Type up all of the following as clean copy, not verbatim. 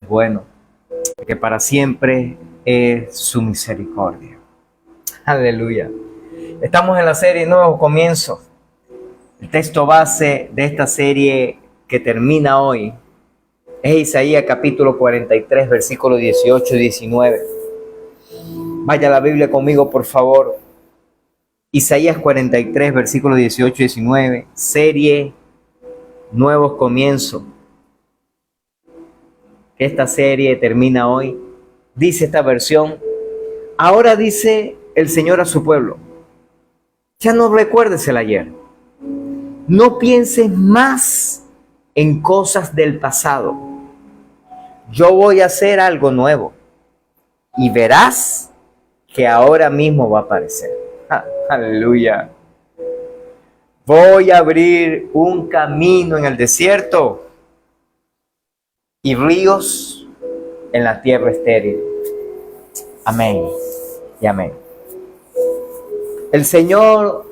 Bueno, que para siempre es su misericordia. Aleluya. Estamos en la serie Nuevo Comienzo. El texto base de esta serie que termina hoy es Isaías capítulo 43, versículos 18 y 19. Vaya a la Biblia conmigo, por favor. Isaías 43, versículos 18 y 19. Serie Nuevos Comienzos. Esta serie termina hoy. Dice esta versión: ahora dice el Señor a su pueblo, ya no recuerdes el ayer, no pienses más en cosas del pasado. Yo voy a hacer algo nuevo y verás que ahora mismo va a aparecer. Aleluya. Voy a abrir un camino en el desierto y ríos en la tierra estéril. Amén y amén. El Señor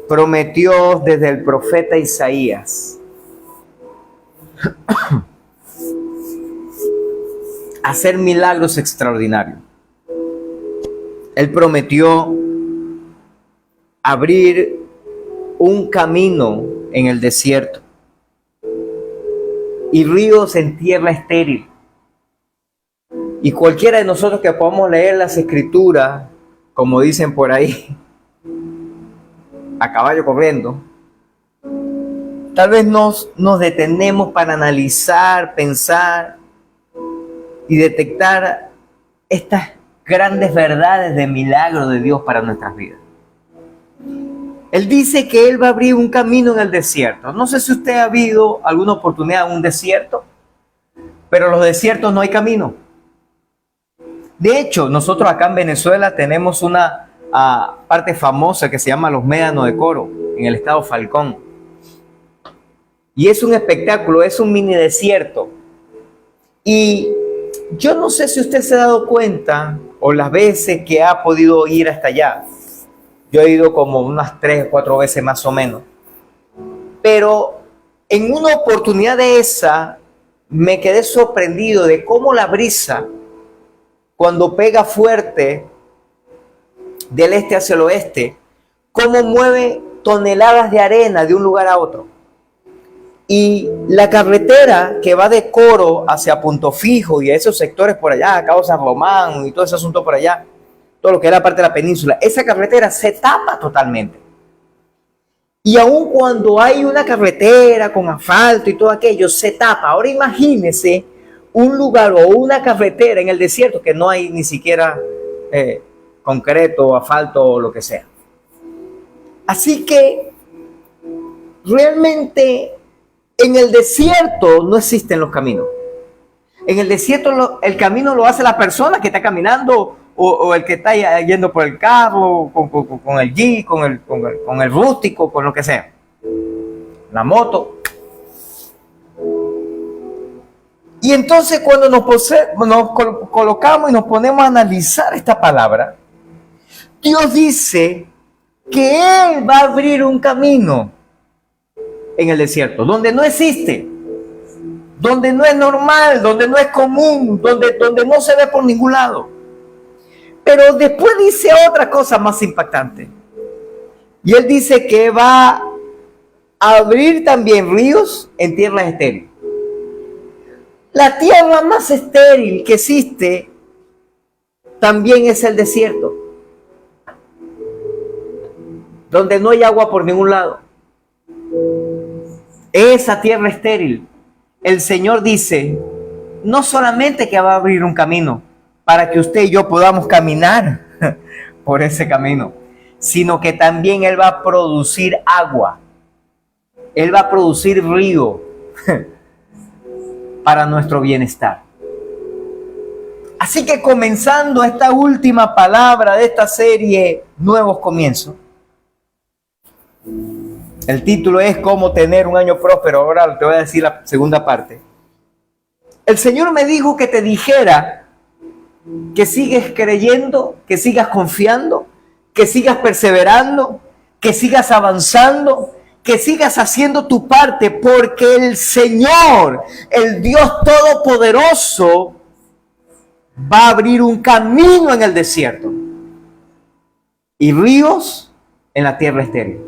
prometió desde el profeta Isaías hacer milagros extraordinarios. Él prometió abrir un camino en el desierto y ríos en tierra estéril. Y cualquiera de nosotros que podamos leer las escrituras, como dicen por ahí, a caballo corriendo, tal vez nos detenemos para analizar, pensar y detectar estas grandes verdades de milagro de Dios para nuestras vidas. Él dice que Él va a abrir un camino en el desierto. No sé si usted ha habido alguna oportunidad en un desierto, pero en los desiertos no hay camino. De hecho, nosotros acá en Venezuela tenemos una parte famosa que se llama Los Médanos de Coro, en el estado Falcón. Y es un espectáculo, es un mini desierto. Y yo no sé si usted se ha dado cuenta, o las veces que ha podido ir hasta allá. Yo he ido como unas 3 o 4 veces más o menos. Pero en una oportunidad de esa, me quedé sorprendido de cómo la brisa, cuando pega fuerte del este hacia el oeste, cómo mueve toneladas de arena de un lugar a otro. Y la carretera que va de Coro hacia Punto Fijo y a esos sectores por allá, Cabo San Román y todo ese asunto por allá, todo lo que era parte de la península, esa carretera se tapa totalmente. Y aun cuando hay una carretera con asfalto y todo aquello, se tapa. Ahora imagínese un lugar o una carretera en el desierto que no hay ni siquiera concreto, asfalto o lo que sea. Así que realmente en el desierto no existen los caminos. En el desierto el camino lo hace la persona que está caminando o el que está yendo por el carro, con el jeep, con el rústico, con lo que sea. La moto. Y entonces cuando nos colocamos y nos ponemos a analizar esta palabra, Dios dice que Él va a abrir un camino en el desierto, donde no existe, donde no es normal, donde no es común, donde no se ve por ningún lado. Pero después dice otra cosa más impactante. Y Él dice que va a abrir también ríos en tierras estériles. La tierra más estéril que existe también es el desierto, donde no hay agua por ningún lado. Esa tierra estéril, el Señor dice, no solamente que va a abrir un camino para que usted y yo podamos caminar por ese camino, sino que también Él va a producir agua. Él va a producir río para nuestro bienestar. Así que comenzando esta última palabra de esta serie, Nuevos Comienzos, el título es Cómo tener un año próspero. Ahora te voy a decir la segunda parte. El Señor me dijo que te dijera que sigues creyendo, que sigas confiando, que sigas perseverando, que sigas avanzando, que sigas haciendo tu parte, porque el Señor, el Dios Todopoderoso, va a abrir un camino en el desierto y ríos en la tierra estéril.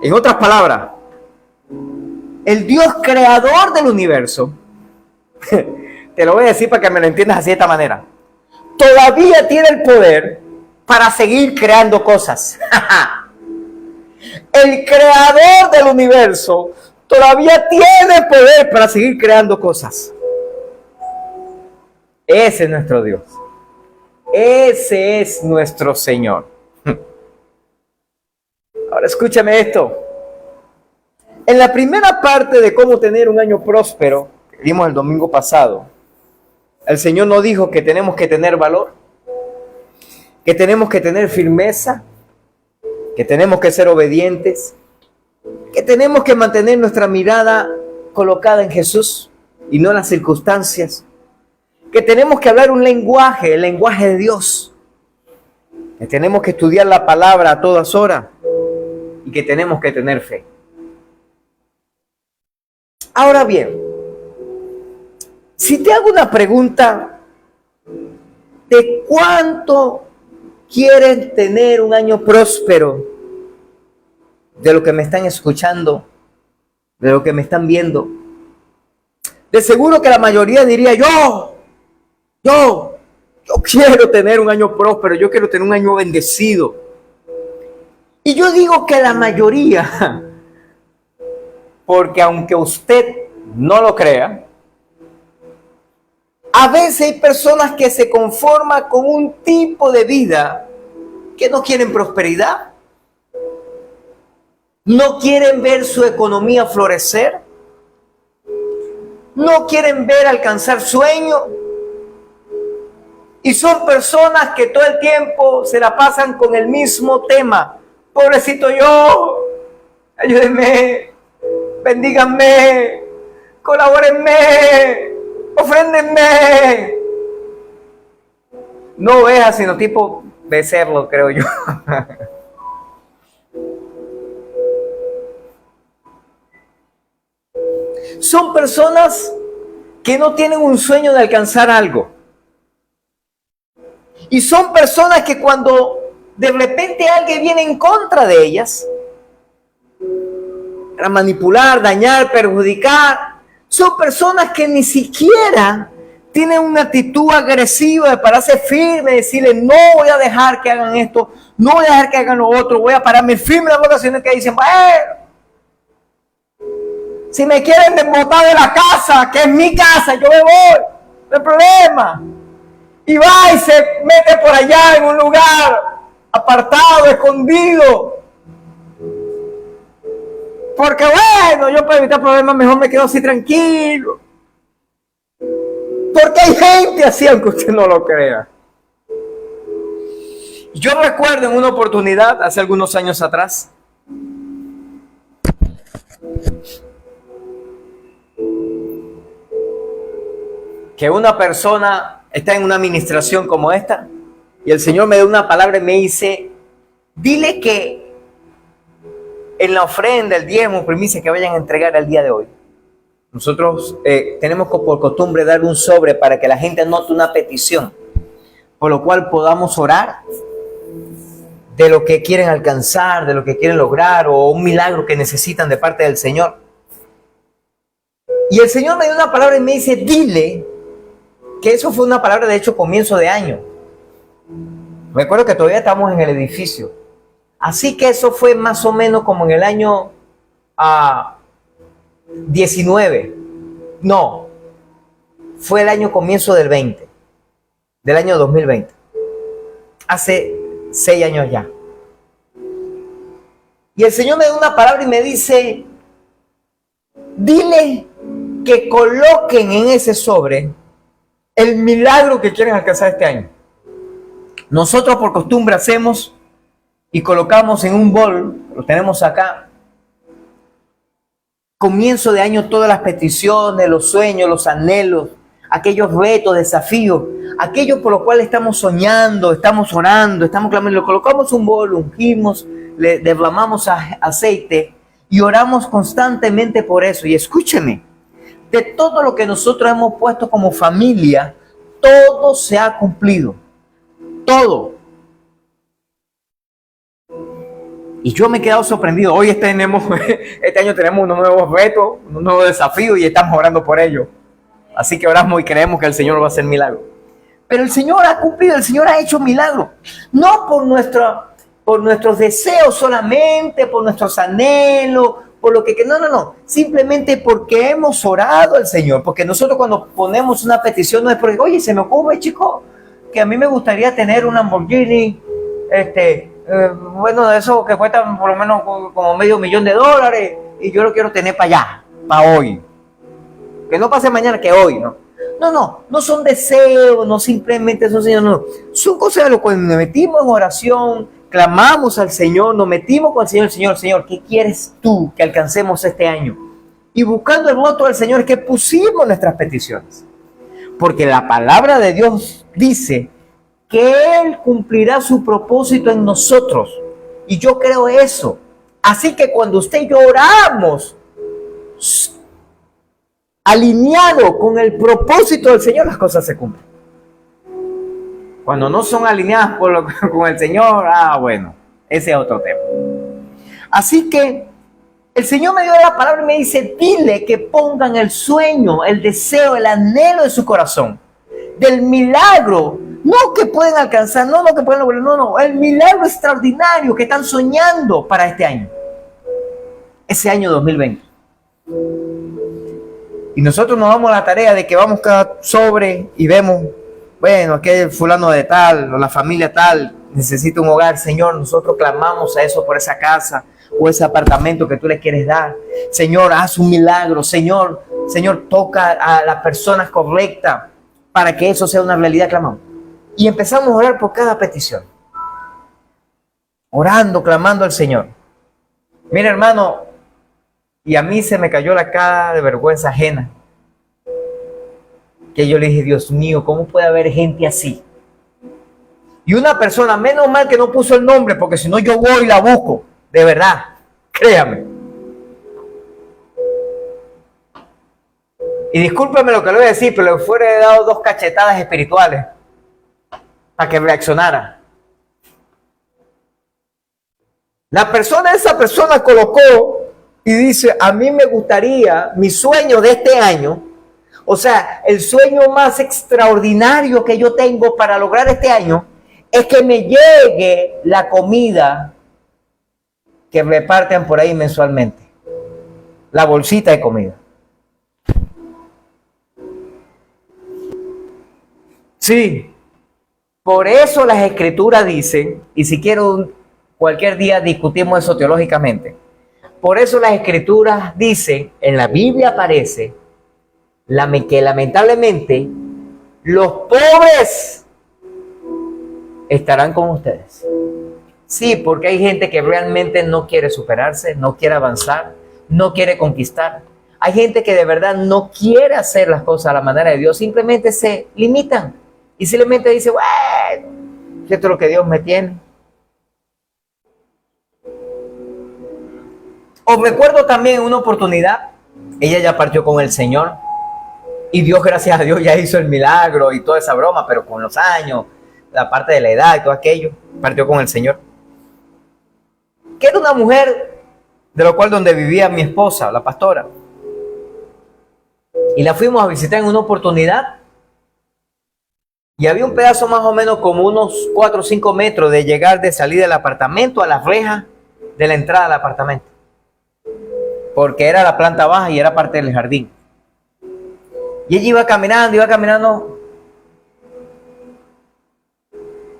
En otras palabras, el Dios creador del universo, te lo voy a decir para que me lo entiendas así de esta manera, todavía tiene el poder para seguir creando cosas. El creador del universo todavía tiene poder para seguir creando cosas. Ese es nuestro Dios. Ese es nuestro Señor. Ahora escúchame esto. En la primera parte de cómo tener un año próspero, que vimos el domingo pasado, el Señor nos dijo que tenemos que tener valor, que tenemos que tener firmeza, que tenemos que ser obedientes, que tenemos que mantener nuestra mirada colocada en Jesús y no en las circunstancias, que tenemos que hablar un lenguaje, el lenguaje de Dios, que tenemos que estudiar la palabra a todas horas y que tenemos que tener fe. Ahora bien, si te hago una pregunta de cuánto quieren tener un año próspero, de lo que me están escuchando, de lo que me están viendo, de seguro que la mayoría diría yo quiero tener un año próspero, yo quiero tener un año bendecido. Y yo digo que la mayoría, porque aunque usted no lo crea, a veces hay personas que se conforman con un tipo de vida que no quieren prosperidad, no quieren ver su economía florecer, no quieren ver alcanzar sueños, y son personas que todo el tiempo se la pasan con el mismo tema. Pobrecito yo, ayúdenme, bendíganme, colabórenme, ofréndenme. No ovejas, sino tipo becerro, creo yo. Son personas que no tienen un sueño de alcanzar algo. Y son personas que cuando de repente alguien viene en contra de ellas, para manipular, dañar, perjudicar, son personas que ni siquiera tienen una actitud agresiva de pararse firme, decirle no voy a dejar que hagan esto, no voy a dejar que hagan lo otro, voy a pararme firme en las votaciones que dicen, bueno, si me quieren desbotar de la casa, que es mi casa, yo me voy, no hay problema. Y va y se mete por allá en un lugar apartado, escondido. Porque bueno, yo para evitar problemas mejor me quedo así tranquilo. Porque hay gente así, aunque usted no lo crea. Yo recuerdo en una oportunidad, hace algunos años atrás, que una persona está en una administración como esta y el Señor me da una palabra y me dice, dile que en la ofrenda, el diezmo, primicia que vayan a entregar el día de hoy, nosotros tenemos por costumbre dar un sobre para que la gente anote una petición, por lo cual podamos orar de lo que quieren alcanzar, de lo que quieren lograr o un milagro que necesitan de parte del Señor. Y el Señor me dio una palabra y me dice, dile que eso fue una palabra de hecho comienzo de año. Recuerdo que todavía estamos en el edificio. Así que eso fue más o menos como en el año 19. No, fue el año comienzo del 20. Del año 2020. Hace 6 años ya. Y el Señor me da una palabra y me dice, dile que coloquen en ese sobre el milagro que quieren alcanzar este año. Nosotros por costumbre hacemos y colocamos en un bol, lo tenemos acá, comienzo de año todas las peticiones, los sueños, los anhelos, aquellos retos, desafíos, aquello por lo cual estamos soñando, estamos orando, estamos clamando, lo colocamos en un bol, lo ungimos, le derramamos aceite y oramos constantemente por eso. Y escúcheme, de todo lo que nosotros hemos puesto como familia, todo se ha cumplido. Todo. Y yo me he quedado sorprendido. Hoy este año tenemos unos nuevos retos, unos nuevos desafíos y estamos orando por ello. Así que oramos y creemos que el Señor va a hacer milagro. Pero el Señor ha cumplido, el Señor ha hecho milagro. No por nuestros deseos solamente, por nuestros anhelos, por lo que no. Simplemente porque hemos orado al Señor. Porque nosotros cuando ponemos una petición no es porque, oye, se me ocurre, chico, que a mí me gustaría tener un Lamborghini, bueno, de eso que cuestan por lo menos como $500,000 y yo lo quiero tener para allá, para hoy. Que no pase mañana, que hoy, ¿no? No son deseos, no simplemente son, Señor, no. Son cosas de lo cual nos metimos en oración, clamamos al Señor, nos metimos con el Señor, ¿qué quieres tú que alcancemos este año? Y buscando el voto del Señor que pusimos nuestras peticiones. Porque la palabra de Dios dice que Él cumplirá su propósito en nosotros. Y yo creo eso. Así que cuando usted y yo oramos alineado con el propósito del Señor, las cosas se cumplen. Cuando no son alineadas con el Señor, bueno, ese es otro tema. Así que el Señor me dio la palabra y me dice, dile que pongan el sueño, el deseo, el anhelo de su corazón, del milagro, no que pueden alcanzar, no lo que pueden lograr, no, el milagro extraordinario que están soñando para este año, ese año 2020. Y nosotros nos damos la tarea de que vamos cada sobre y vemos, bueno, aquel fulano de tal, o la familia tal, necesita un hogar. Señor, nosotros clamamos a eso por esa casa o ese apartamento que tú le quieres dar. Señor, haz un milagro. Señor, toca a las personas correctas para que eso sea una realidad, clamamos. Y empezamos a orar por cada petición. Orando, clamando al Señor. Mira, hermano, y a mí se me cayó la cara de vergüenza ajena. Que yo le dije, Dios mío, ¿cómo puede haber gente así? Y una persona, menos mal que no puso el nombre, porque si no yo voy y la busco. De verdad, créame. Y discúlpeme lo que le voy a decir, pero le fuera dado 2 cachetadas espirituales para que reaccionara. Esa persona colocó y dice, a mí me gustaría, mi sueño de este año, o sea, el sueño más extraordinario que yo tengo para lograr este año, es que me llegue la comida que reparten por ahí mensualmente. La bolsita de comida. Sí, por eso las escrituras dicen, y si quiero cualquier día discutimos eso teológicamente, por eso las escrituras dicen, en la Biblia aparece, que lamentablemente los pobres estarán con ustedes. Sí, porque hay gente que realmente no quiere superarse, no quiere avanzar, no quiere conquistar. Hay gente que de verdad no quiere hacer las cosas a la manera de Dios, simplemente se limitan y simplemente dice, bueno, esto es lo que Dios me tiene. Os recuerdo también una oportunidad, ella ya partió con el Señor y Dios, gracias a Dios, ya hizo el milagro y toda esa broma, pero con los años, la parte de la edad y todo aquello, partió con el Señor. Que era una mujer de lo cual donde vivía mi esposa, la pastora. Y la fuimos a visitar en una oportunidad. Y había un pedazo más o menos como unos 4 o 5 metros de llegar, de salir del apartamento a la reja de la entrada al apartamento. Porque era la planta baja y era parte del jardín. Y ella iba caminando.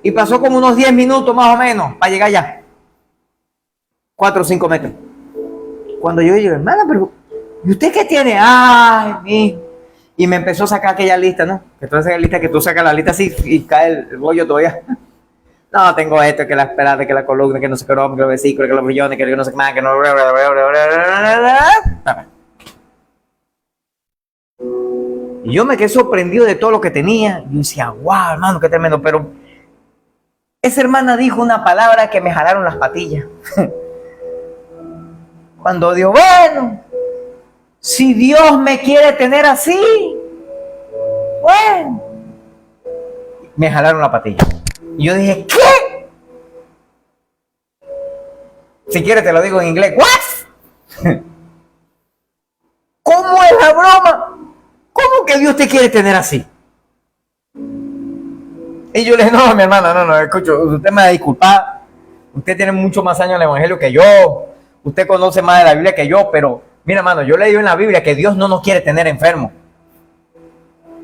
Y pasó como unos 10 minutos más o menos para llegar allá. 4 o 5 metros. Cuando yo digo, hermana, pero ¿y usted qué tiene? Ay, mi. Y me empezó a sacar aquella lista, ¿no? Que tú haces lista, que tú sacas la lista así y cae el rollo todavía. No, tengo esto, que la esperada, que la columna, que no sé qué, que los versículos, que los millones, que no sé qué más, que no. Y yo me quedé sorprendido de todo lo que tenía. Yo decía, wow, hermano, qué tremendo. Pero Esa hermana dijo una palabra que me jalaron las patillas. Cuando dijo, bueno, si Dios me quiere tener así, bueno, me jalaron la patilla. Y yo dije, ¿qué? Si quieres te lo digo en inglés. ¿What? ¿Cómo es la broma? ¿Cómo que Dios te quiere tener así? Y yo le dije, no, mi hermana, no, escucho, usted me va a disculpar. Usted tiene mucho más años en el evangelio que yo. Usted conoce más de la Biblia que yo, pero mira, hermano, yo leí en la Biblia que Dios no nos quiere tener enfermos.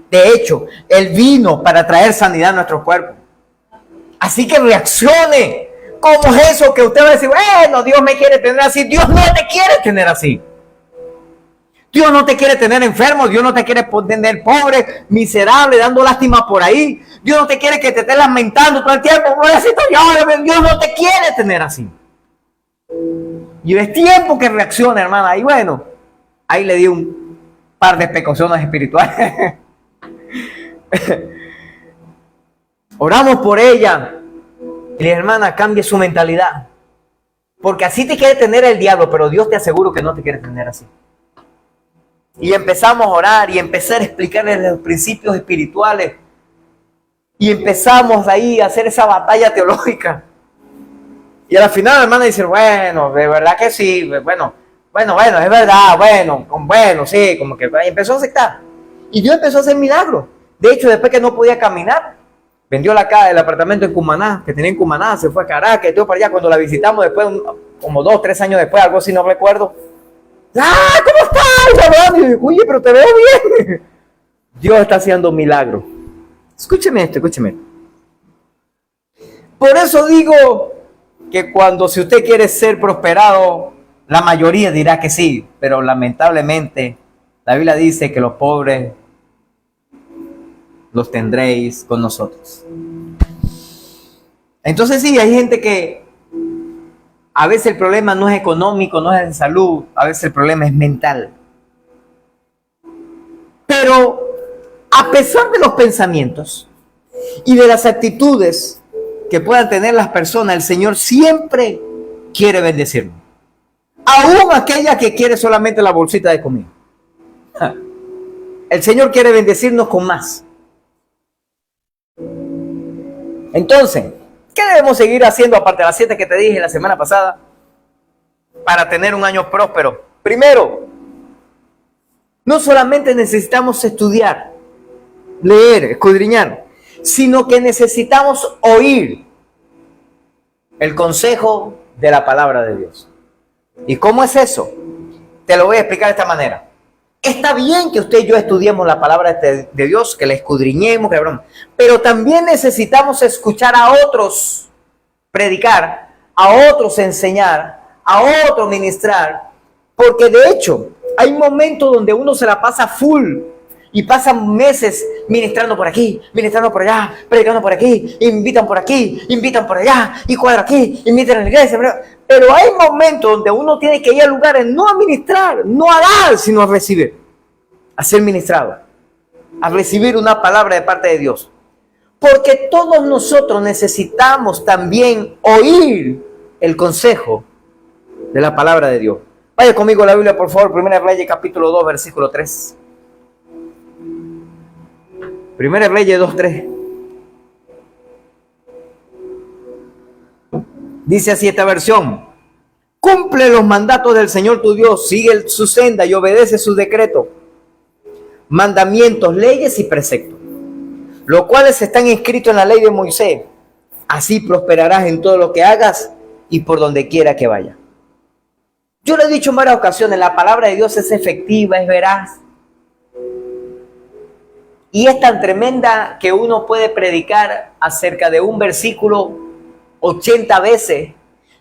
De hecho, Él vino para traer sanidad a nuestros cuerpos. Así que reaccione. ¿Cómo es eso que usted va a decir, bueno, Dios me quiere tener así? Dios no te quiere tener así. Dios no te quiere tener enfermo, Dios no te quiere tener pobre, miserable, dando lástima por ahí. Dios no te quiere que te estés lamentando todo el tiempo. Dios no te quiere tener así. Y es tiempo que reaccione, hermana. Y bueno, ahí le di un par de precauciones espirituales. Oramos por ella. Y la hermana, cambie su mentalidad. Porque así te quiere tener el diablo, pero Dios te aseguro que no te quiere tener así. Y empezamos a orar y empezar a explicarles los principios espirituales. Y empezamos ahí a hacer esa batalla teológica. Y al final la hermana dice, bueno, de verdad que sí, bueno, es verdad, bueno, sí, como que empezó a aceptar. Y Dios empezó a hacer milagros. De hecho, después que no podía caminar, vendió el apartamento en Cumaná, que tenía en Cumaná, se fue a Caracas, y todo para allá. Cuando la visitamos después, como 2, 3 años después, algo así, no recuerdo. ¡Ah, ¿cómo estás? Y yo, oye, pero te veo bien. Dios está haciendo milagros. Escúcheme esto. Por eso digo que si usted quiere ser prosperado, la mayoría dirá que sí, pero lamentablemente la Biblia dice que los pobres los tendréis con nosotros. Entonces sí, hay gente que a veces el problema no es económico, no es de salud, a veces el problema es mental. Pero a pesar de los pensamientos y de las actitudes que puedan tener las personas, el Señor siempre quiere bendecirnos. Aún aquella que quiere solamente la bolsita de comida. El Señor quiere bendecirnos con más. Entonces, ¿qué debemos seguir haciendo aparte de las 7 que te dije la semana pasada para tener un año próspero? Primero, no solamente necesitamos estudiar, leer, escudriñar, sino que necesitamos oír el consejo de la palabra de Dios. ¿Y cómo es eso? Te lo voy a explicar de esta manera. Está bien que usted y yo estudiemos la palabra de Dios, que la escudriñemos, pero también necesitamos escuchar a otros predicar, a otros enseñar, a otros ministrar, porque de hecho hay momentos donde uno se la pasa full y pasan meses ministrando por aquí, ministrando por allá, predicando por aquí, invitan por aquí, invitan por allá, y cuadra aquí, invitan a la iglesia. Pero hay momentos donde uno tiene que ir a lugares no a ministrar, no a dar, sino a recibir, a ser ministrado, a recibir una palabra de parte de Dios. Porque todos nosotros necesitamos también oír el consejo de la palabra de Dios. Vaya conmigo a la Biblia, por favor, 1 Reyes capítulo 2, versículo 3. 1 Reyes 2:3. Dice así esta versión: cumple los mandatos del Señor tu Dios, sigue su senda y obedece sus decretos, mandamientos, leyes y preceptos, los cuales están escritos en la ley de Moisés. Así prosperarás en todo lo que hagas y por donde quiera que vayas. Yo lo he dicho en varias ocasiones, la palabra de Dios es efectiva, es veraz. Y es tan tremenda que uno puede predicar acerca de un versículo 80 veces.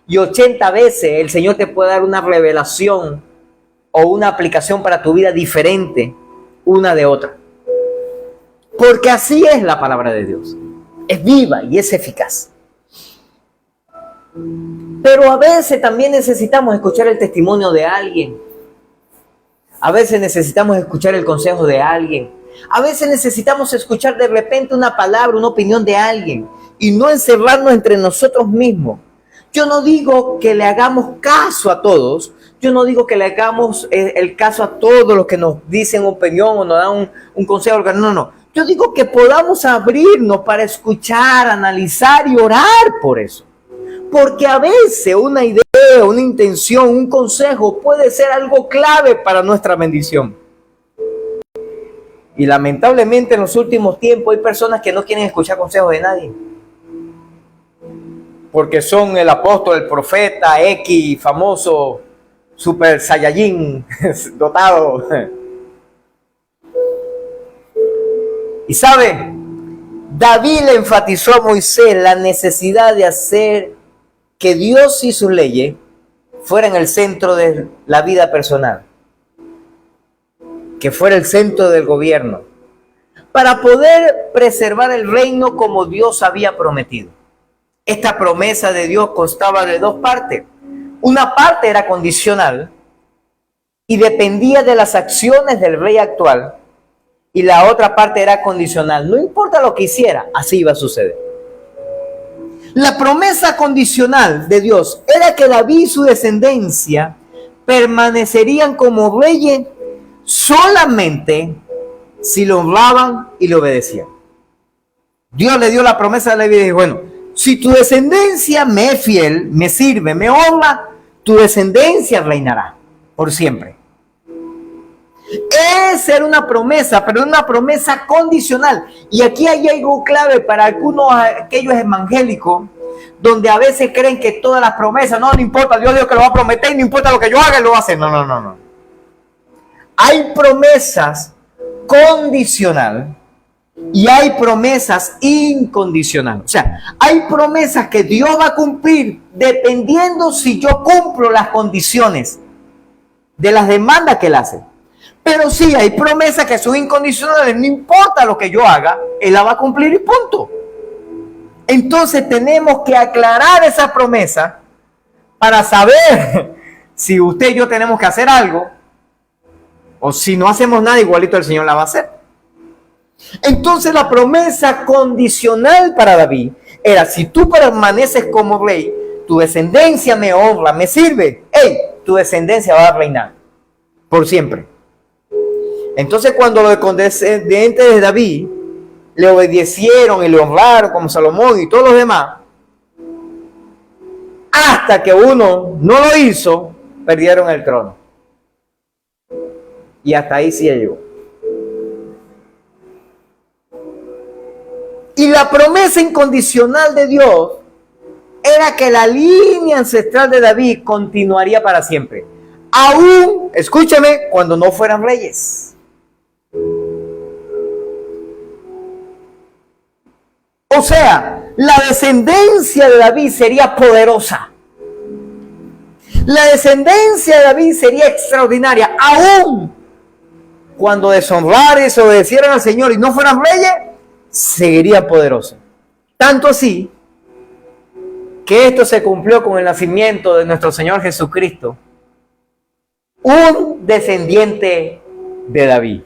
Y 80 veces el Señor te puede dar una revelación o una aplicación para tu vida diferente una de otra. Porque así es la palabra de Dios. Es viva y es eficaz. Pero a veces también necesitamos escuchar el testimonio de alguien. A veces necesitamos escuchar el consejo de alguien. A veces necesitamos escuchar de repente una palabra, una opinión de alguien y no encerrarnos entre nosotros mismos. Yo no digo que le hagamos caso a todos, yo no digo que le hagamos el caso a todos los que nos dicen opinión o nos dan un consejo. No. Yo digo que podamos abrirnos para escuchar, analizar y orar por eso. Porque a veces una idea, una intención, un consejo puede ser algo clave para nuestra bendición. Y lamentablemente en los últimos tiempos hay personas que no quieren escuchar consejos de nadie. Porque son el apóstol, el profeta, X, famoso, super saiyajin, dotado. Y sabe, David le enfatizó a Moisés la necesidad de hacer que Dios y sus leyes fueran el centro de la vida personal, que fuera el centro del gobierno, para poder preservar el reino como Dios había prometido. Esta promesa de Dios constaba de dos partes. Una parte era condicional y dependía de las acciones del rey actual, y la otra parte era condicional. No importa lo que hiciera, así iba a suceder. La promesa condicional de Dios era que David y su descendencia permanecerían como reyes solamente si lo honraban y lo obedecían. Dios le dio la promesa a David y dijo, bueno, si tu descendencia me es fiel, me sirve, me honra, tu descendencia reinará por siempre. Esa era una promesa, pero una promesa condicional. Y aquí hay algo clave para aquellos evangélicos, donde a veces creen que todas las promesas, no importa, Dios dijo que lo va a prometer, no importa lo que yo haga, Él lo va a hacer. No. Hay promesas condicional y hay promesas incondicionales. O sea, hay promesas que Dios va a cumplir dependiendo si yo cumplo las condiciones de las demandas que Él hace. Pero sí, hay promesas que son incondicionales, no importa lo que yo haga, Él la va a cumplir y punto. Entonces tenemos que aclarar esa promesa para saber si usted y yo tenemos que hacer algo, o si no hacemos nada, igualito el Señor la va a hacer. Entonces la promesa condicional para David era, si tú permaneces como rey, tu descendencia me honra, me sirve, tu descendencia va a reinar por siempre. Entonces cuando los descendientes de David le obedecieron y le honraron como Salomón y todos los demás, hasta que uno no lo hizo, perdieron el trono. Y hasta ahí sí llegó. Y la promesa incondicional de Dios era que la línea ancestral de David continuaría para siempre. Aún, escúchame, cuando no fueran reyes. O sea, la descendencia de David sería poderosa. La descendencia de David sería extraordinaria. Aún cuando deshonraran y desobedecieran al Señor y no fueran reyes, seguiría poderosa. Tanto así que esto se cumplió con el nacimiento de nuestro Señor Jesucristo, un descendiente de David,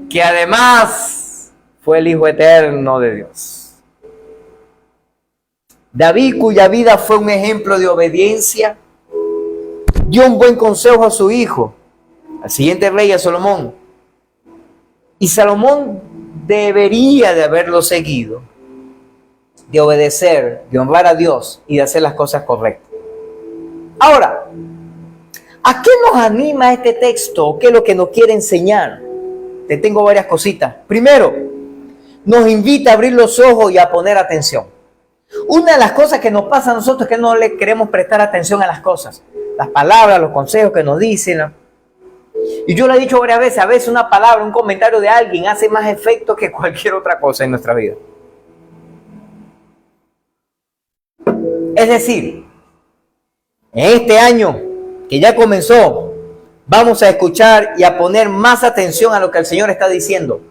que además fue el Hijo eterno de Dios. David, cuya vida fue un ejemplo de obediencia, dio un buen consejo a su hijo, al siguiente rey, a Salomón. Y Salomón debería de haberlo seguido, de obedecer, de honrar a Dios y de hacer las cosas correctas. Ahora, ¿a qué nos anima este texto? ¿Qué es lo que nos quiere enseñar? Te tengo varias cositas. Primero, nos invita a abrir los ojos y a poner atención. Una de las cosas que nos pasa a nosotros es que no le queremos prestar atención a las cosas, las palabras, los consejos que nos dicen, ¿no? Y yo lo he dicho varias veces, a veces una palabra, un comentario de alguien hace más efecto que cualquier otra cosa en nuestra vida. Es decir, en este año que ya comenzó, vamos a escuchar y a poner más atención a lo que el Señor está diciendo.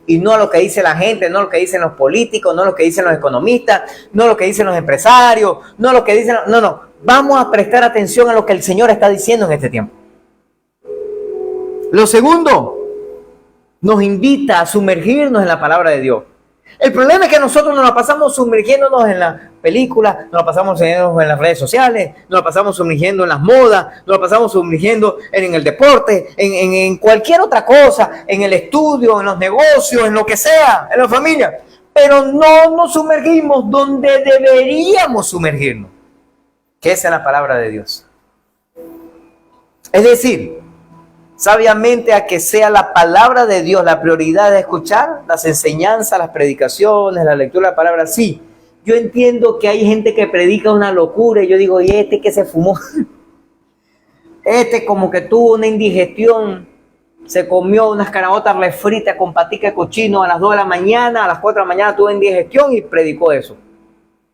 Y no a lo que dice la gente, no a lo que dicen los políticos, no a lo que dicen los economistas, no a lo que dicen los empresarios, no a lo que dicen... No. Vamos a prestar atención a lo que el Señor está diciendo en este tiempo. Lo segundo, nos invita a sumergirnos en la palabra de Dios. El problema es que nosotros nos la pasamos sumergiéndonos en las películas, nos la pasamos sumergiéndonos en las redes sociales, nos la pasamos sumergiendo en las modas, nos la pasamos sumergiendo en el deporte, en cualquier otra cosa, en el estudio, en los negocios, en lo que sea, en la familia. Pero no nos sumergimos donde deberíamos sumergirnos, que esa es la palabra de Dios. Es decir, sabiamente a que sea la palabra de Dios la prioridad de escuchar las enseñanzas, las predicaciones, la lectura de la palabra. Sí, yo entiendo que hay gente que predica una locura y yo digo, ¿y este que se fumó? Este como que tuvo una indigestión, se comió unas caraotas refritas con patica de cochino a las 2 de la mañana, a las 4 de la mañana tuvo indigestión y predicó eso.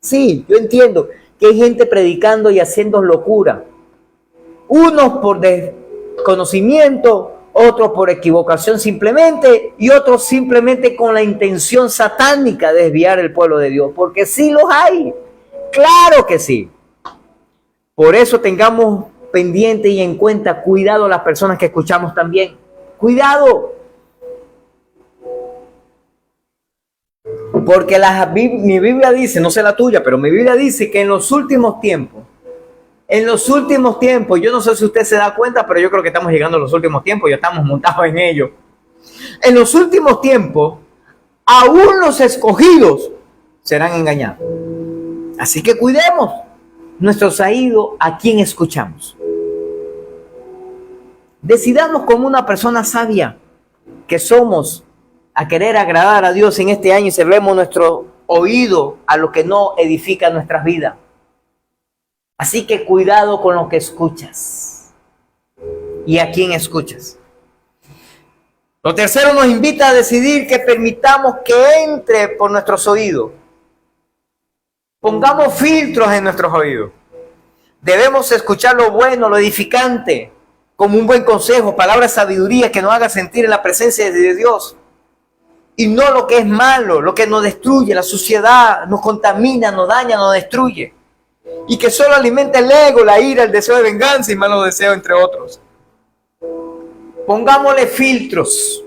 Sí, yo entiendo que hay gente predicando y haciendo locura. Unos por desconocimiento, otros por equivocación simplemente, y otros simplemente con la intención satánica de desviar el pueblo de Dios, porque sí los hay, claro que sí. Por eso tengamos pendiente y en cuenta, cuidado a las personas que escuchamos también, cuidado, porque mi Biblia dice, no sé la tuya, pero mi Biblia dice que en los últimos tiempos, yo no sé si usted se da cuenta, pero yo creo que estamos llegando a los últimos tiempos, ya estamos montados en ello. En los últimos tiempos, aún los escogidos serán engañados. Así que cuidemos nuestros oídos a quien escuchamos. Decidamos como una persona sabia que somos a querer agradar a Dios en este año y cerremos nuestro oído a lo que no edifica nuestras vidas. Así que cuidado con lo que escuchas y a quién escuchas. Lo tercero nos invita a decidir que permitamos que entre por nuestros oídos. Pongamos filtros en nuestros oídos. Debemos escuchar lo bueno, lo edificante, como un buen consejo, palabras de sabiduría que nos haga sentir en la presencia de Dios. Y no lo que es malo, lo que nos destruye, la suciedad, nos contamina, nos daña, nos destruye. Y que solo alimenta el ego, la ira, el deseo de venganza y malos deseos, entre otros. Pongámosle filtros.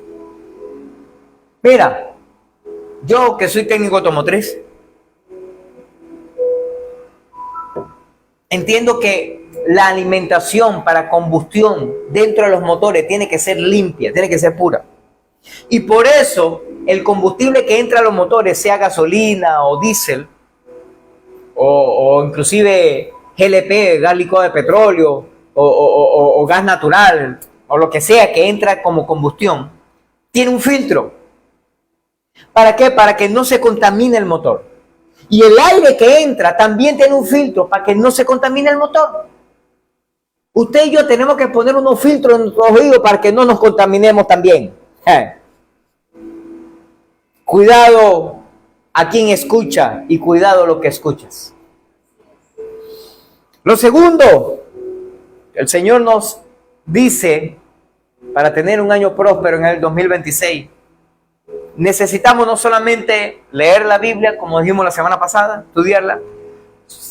Mira, yo que soy técnico automotriz, entiendo que la alimentación para combustión dentro de los motores tiene que ser limpia, tiene que ser pura. Y por eso el combustible que entra a los motores, sea gasolina o diésel, o inclusive GLP, gas licuado de petróleo, o gas natural, o lo que sea que entra como combustión, tiene un filtro. ¿Para qué? Para que no se contamine el motor. Y el aire que entra también tiene un filtro para que no se contamine el motor. Usted y yo tenemos que poner unos filtros en nuestros oídos para que no nos contaminemos también. Cuidado a quien escucha y cuidado lo que escuchas. Lo segundo, el Señor nos dice, para tener un año próspero en el 2026, necesitamos no solamente leer la Biblia, como dijimos la semana pasada, estudiarla,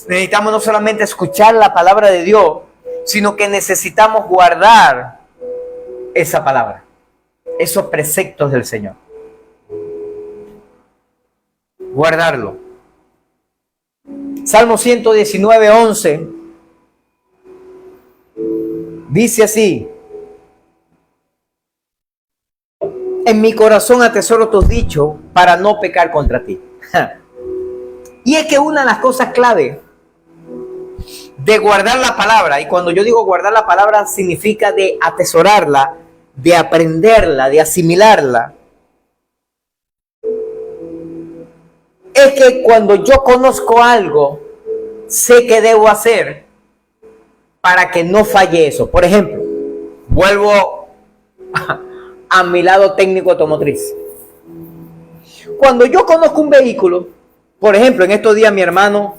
necesitamos no solamente escuchar la palabra de Dios, sino que necesitamos guardar esa palabra, esos preceptos del Señor. Guardarlo. Salmo 119, 11 dice así: en mi corazón atesoro tus dichos para no pecar contra ti. Y es que una de las cosas clave de guardar la palabra, y cuando yo digo guardar la palabra significa de atesorarla, de aprenderla, de asimilarla, es que cuando yo conozco algo, sé qué debo hacer para que no falle eso. Por ejemplo, vuelvo a mi lado técnico automotriz. Cuando yo conozco un vehículo, por ejemplo, en estos días mi hermano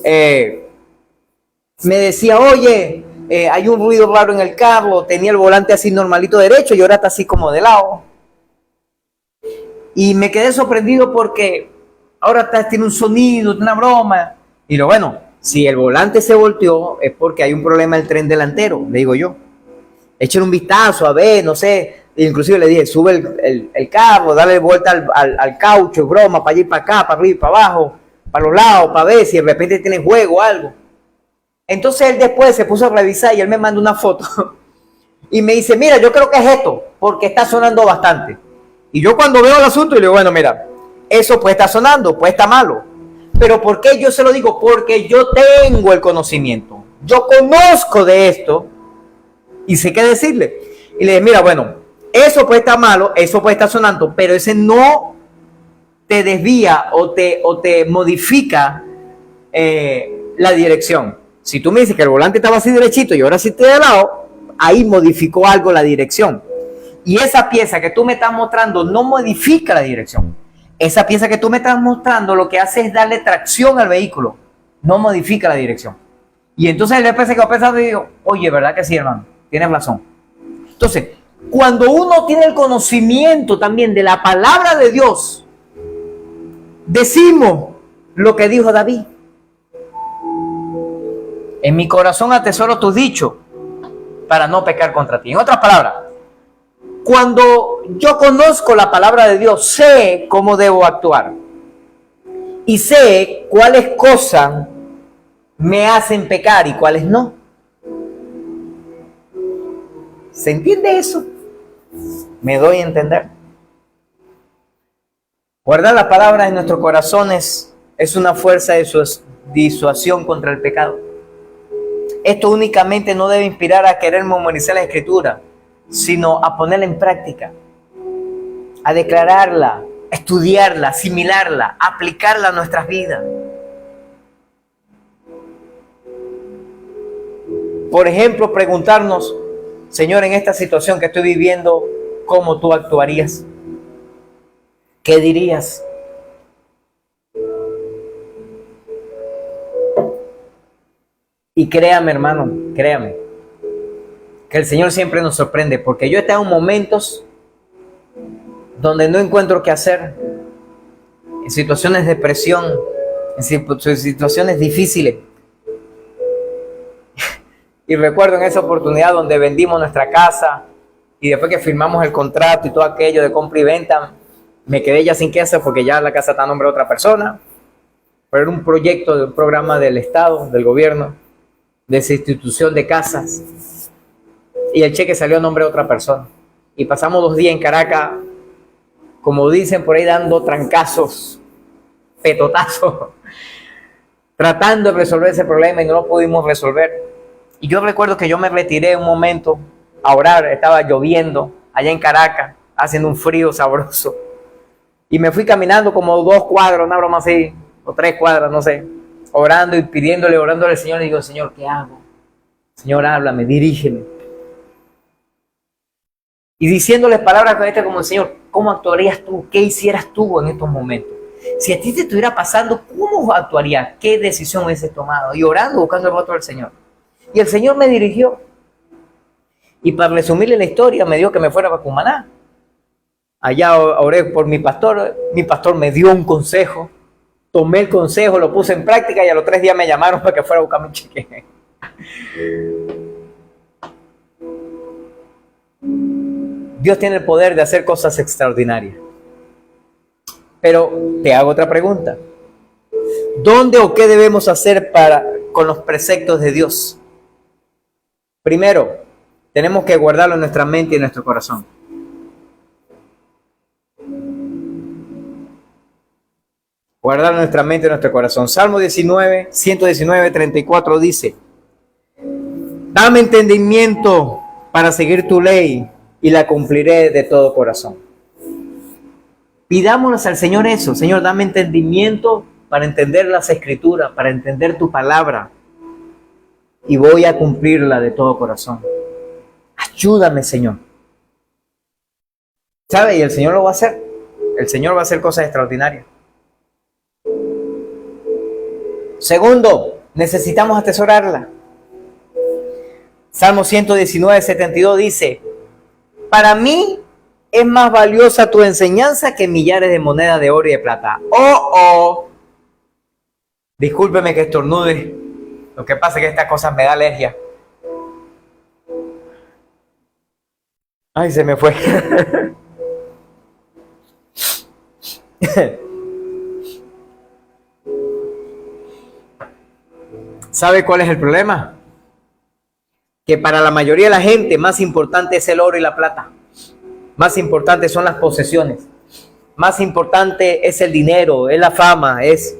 me decía, oye, hay un ruido raro en el carro, tenía el volante así normalito derecho y ahora está así como de lado. Y me quedé sorprendido porque ahora tiene un sonido, una broma. Y lo bueno, si el volante se volteó es porque hay un problema del tren delantero, le digo yo. Échale un vistazo a ver, no sé, Inclusive le dije, sube el carro, dale vuelta al caucho, broma, para allá y para acá, para arriba y para abajo, para los lados, para ver si de repente tiene juego o algo. Entonces él después se puso a revisar y él me mandó una foto y me dice, mira, yo creo que es esto, porque está sonando bastante. Y yo cuando veo el asunto, le digo, bueno, mira, eso puede estar sonando, puede estar malo. Pero ¿por qué yo se lo digo? Porque yo tengo el conocimiento. Yo conozco de esto y sé qué decirle. Y le dije, mira, bueno, eso puede estar malo, eso puede estar sonando, pero ese no te desvía o te modifica la dirección. Si tú me dices que el volante estaba así derechito y ahora sí te de lado, ahí modificó algo la dirección. Y esa pieza que tú me estás mostrando no modifica la dirección. Esa pieza que tú me estás mostrando lo que hace es darle tracción al vehículo, no modifica la dirección. Y entonces él después se quedó pensando y dijo, oye, ¿verdad que sí, hermano? Tienes razón. Entonces, cuando uno tiene el conocimiento también de la palabra de Dios, decimos lo que dijo David. En mi corazón atesoro tus dichos para no pecar contra ti. En otras palabras, cuando yo conozco la palabra de Dios, sé cómo debo actuar. Y sé cuáles cosas me hacen pecar y cuáles no. ¿Se entiende eso? Me doy a entender. Guardar la palabra en nuestros corazones es una fuerza de disuasión contra el pecado. Esto únicamente no debe inspirar a querer memorizar la Escritura, sino a ponerla en práctica, a declararla, a estudiarla, asimilarla, a aplicarla a nuestras vidas. Por ejemplo, preguntarnos, Señor, en esta situación que estoy viviendo, ¿cómo tú actuarías? ¿Qué dirías? Y créame, hermano, créame, que el Señor siempre nos sorprende, porque yo he estado en momentos donde no encuentro qué hacer, en situaciones de presión, en situaciones difíciles. Y recuerdo en esa oportunidad donde vendimos nuestra casa y después que firmamos el contrato y todo aquello de compra y venta, me quedé ya sin qué hacer porque ya la casa está a nombre de otra persona. Pero era un proyecto de un programa del Estado, del gobierno, de esa institución de casas. Y el cheque salió a nombre de otra persona. Y pasamos 2 días en Caracas, como dicen por ahí, dando trancazos, petotazos, tratando de resolver ese problema y no lo pudimos resolver. Y yo recuerdo que yo me retiré un momento a orar, estaba lloviendo allá en Caracas, haciendo un frío sabroso. Y me fui caminando como 2 cuadras, una broma así, o 3 cuadras, no sé, orando y pidiéndole, orándole al Señor. Y digo, Señor, ¿qué hago? Señor, háblame, dirígeme. Y diciéndole palabras con este como, Señor, ¿cómo actuarías tú? ¿Qué hicieras tú en estos momentos? Si a ti te estuviera pasando, ¿cómo actuarías? ¿Qué decisión hubieses tomado? Y orando, buscando el voto del Señor. Y el Señor me dirigió. Y para resumirle la historia, me dijo que me fuera para Cumaná. Allá oré por mi pastor me dio un consejo. Tomé el consejo, lo puse en práctica y a los 3 días me llamaron para que fuera a buscar mi cheque. Dios tiene el poder de hacer cosas extraordinarias. Pero te hago otra pregunta. ¿Dónde o qué debemos hacer con los preceptos de Dios? Primero, tenemos que guardarlo en nuestra mente y en nuestro corazón. Guardarlo en nuestra mente y en nuestro corazón. Salmo 119, 34 dice: dame entendimiento para seguir tu ley y la cumpliré de todo corazón. Pidámonos al Señor eso. Señor, dame entendimiento para entender las Escrituras, para entender tu palabra, y voy a cumplirla de todo corazón. Ayúdame, Señor. ¿Sabe? Y el Señor lo va a hacer. El Señor va a hacer cosas extraordinarias. Segundo, necesitamos atesorarla. Salmo 119, 72 dice: para mí es más valiosa tu enseñanza que millares de monedas de oro y de plata. Discúlpeme que estornude. Lo que pasa es que estas cosas me da alergia. Ay, se me fue. ¿Sabe cuál es el problema? Que para la mayoría de la gente más importante es el oro y la plata. Más importante son las posesiones. Más importante es el dinero, es la fama, es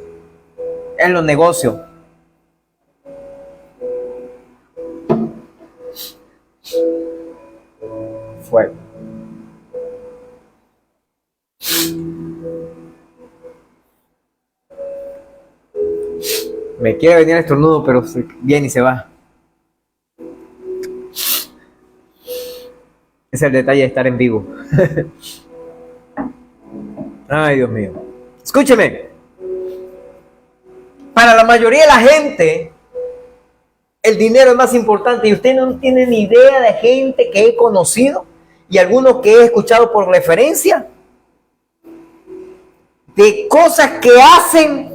los negocios. Fuego. Me quiere venir el estornudo, pero viene y se va. Es el detalle de estar en vivo. Ay, Dios mío. Escúcheme. Para la mayoría de la gente, el dinero es más importante. Y usted no tiene ni idea de gente que he conocido y algunos que he escuchado por referencia, de cosas que hacen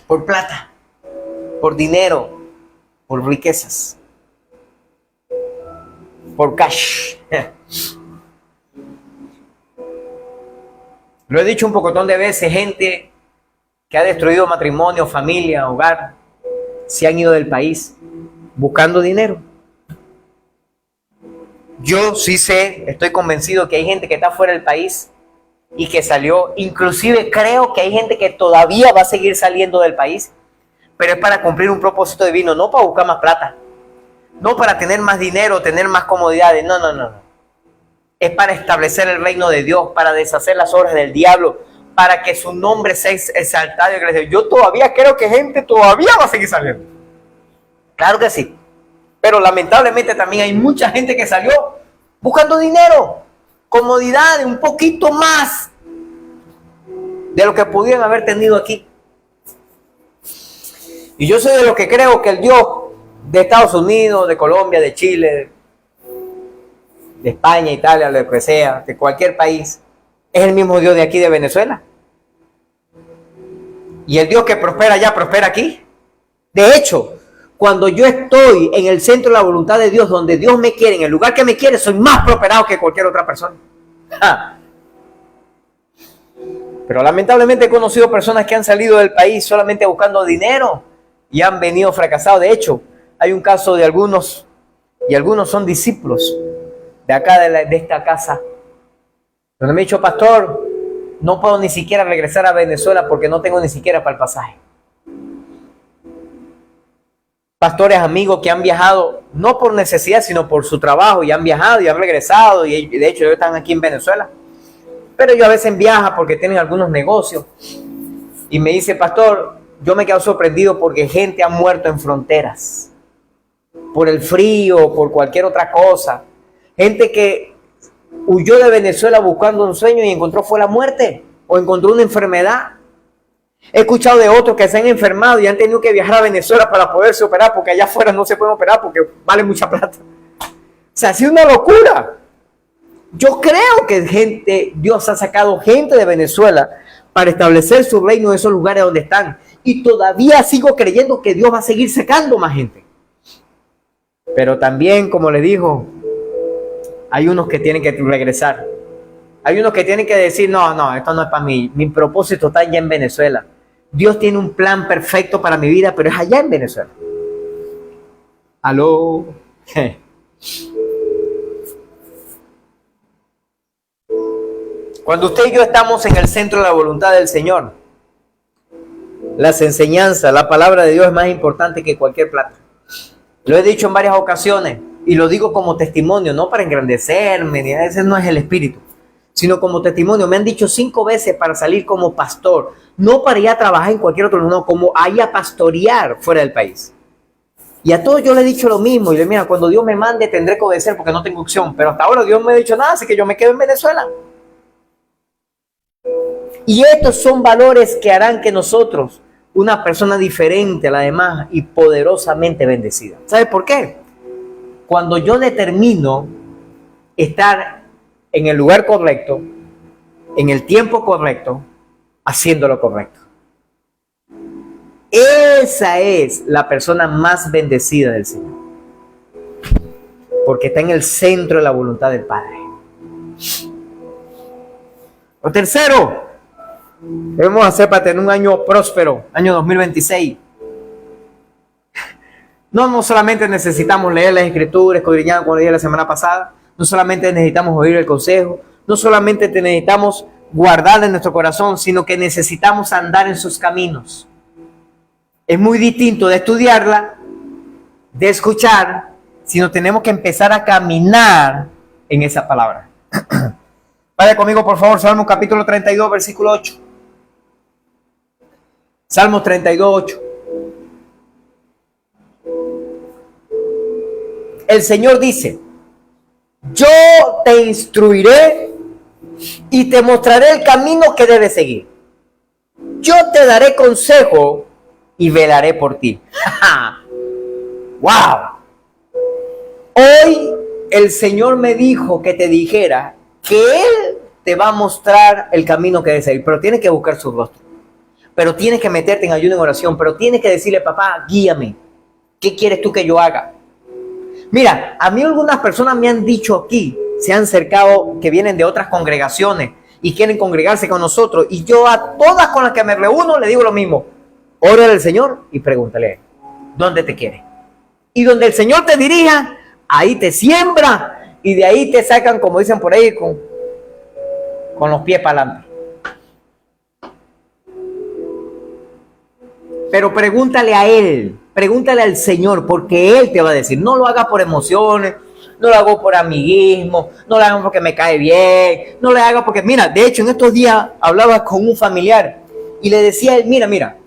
por plata, por dinero, por riquezas, por cash. Lo he dicho un pocotón de veces, gente que ha destruido matrimonio, familia, hogar, se han ido del país buscando dinero. Yo sí sé, estoy convencido que hay gente que está fuera del país y que salió, inclusive creo que hay gente que todavía va a seguir saliendo del país, pero es para cumplir un propósito divino, no para buscar más plata, no para tener más dinero, tener más comodidades, no. Es para establecer el reino de Dios, para deshacer las obras del diablo, para que su nombre sea exaltado y agradecido. Yo todavía creo que gente todavía va a seguir saliendo. Claro que sí. Pero lamentablemente también hay mucha gente que salió buscando dinero, comodidades, un poquito más de lo que pudieran haber tenido aquí. Y yo soy de los que creo que el Dios de Estados Unidos, de Colombia, de Chile, de España, Italia, lo que sea, de cualquier país, es el mismo Dios de aquí de Venezuela. Y el Dios que prospera allá, prospera aquí. De hecho, cuando yo estoy en el centro de la voluntad de Dios, donde Dios me quiere, en el lugar que me quiere, soy más prosperado que cualquier otra persona. Pero lamentablemente he conocido personas que han salido del país solamente buscando dinero y han venido fracasados. De hecho, hay un caso de algunos, y algunos son discípulos de acá, de esta casa, donde me ha dicho, pastor, no puedo ni siquiera regresar a Venezuela porque no tengo ni siquiera para el pasaje. Pastores amigos que han viajado, no por necesidad, sino por su trabajo, y han viajado y han regresado, y de hecho ellos están aquí en Venezuela. Pero ellos a veces viajan porque tienen algunos negocios. Y me dice, pastor, yo me quedo sorprendido porque gente ha muerto en fronteras. Por el frío, por cualquier otra cosa. Gente que huyó de Venezuela buscando un sueño y encontró fue la muerte. O encontró una enfermedad. He escuchado de otros que se han enfermado y han tenido que viajar a Venezuela para poderse operar porque allá afuera no se pueden operar porque vale mucha plata. O sea, ha sido una locura. Yo creo que Dios ha sacado gente de Venezuela para establecer su reino en esos lugares donde están. Y todavía sigo creyendo que Dios va a seguir sacando más gente. Pero también, como le dijo, hay unos que tienen que regresar. Hay unos que tienen que decir, no, esto no es para mí. Mi propósito está allá en Venezuela. Dios tiene un plan perfecto para mi vida, pero es allá en Venezuela. ¿Aló? Cuando usted y yo estamos en el centro de la voluntad del Señor, las enseñanzas, la palabra de Dios es más importante que cualquier plata. Lo he dicho en varias ocasiones y lo digo como testimonio, no para engrandecerme, ni ese no es el espíritu, sino como testimonio. Me han dicho 5 veces para salir como pastor, no para ir a trabajar en cualquier otro lugar, no, como a ir a pastorear fuera del país. Y a todos yo le he dicho lo mismo, y le digo, mira, cuando Dios me mande tendré que obedecer porque no tengo opción, pero hasta ahora Dios no me ha dicho nada, así que yo me quedo en Venezuela. Y estos son valores que harán que nosotros, una persona diferente a la demás y poderosamente bendecida. ¿Sabe por qué? Cuando yo determino estar en el lugar correcto, en el tiempo correcto, haciendo lo correcto. Esa es la persona más bendecida del Señor. porque está en el centro de la voluntad del Padre. Lo tercero, debemos hacer para tener un año próspero, año 2026. No solamente necesitamos leer las Escrituras, escudriñar como leí la semana pasada, no solamente necesitamos oír el consejo, no solamente necesitamos guardarla en nuestro corazón, sino que necesitamos andar en sus caminos. Es muy distinto de estudiarla, de escuchar, sino tenemos que empezar a caminar en esa palabra. Vaya conmigo, por favor, Salmo capítulo 32, versículo 8. Salmo 32, 8. El Señor dice: yo te instruiré y te mostraré el camino que debes seguir. Yo te daré consejo y velaré por ti. ¡Wow! Hoy el Señor me dijo que te dijera que Él te va a mostrar el camino que debes seguir, pero tienes que buscar su rostro. Pero tienes que meterte en ayuno, en oración, pero tienes que decirle: papá, guíame. ¿Qué quieres tú que yo haga? Mira, a mí algunas personas me han dicho aquí, se han acercado, que vienen de otras congregaciones y quieren congregarse con nosotros. Y yo a todas con las que me reúno le digo lo mismo: órale al Señor y pregúntale dónde te quiere. Y donde el Señor te dirija, ahí te siembra y de ahí te sacan, como dicen por ahí, con los pies para adelante. Pero pregúntale a Él, pregúntale al Señor, porque Él te va a decir. No lo hagas por emociones, no lo hago por amiguismo, no lo hagas porque me cae bien, no lo hagas porque... Mira, de hecho, en estos días hablaba con un familiar y le decía a él: mira,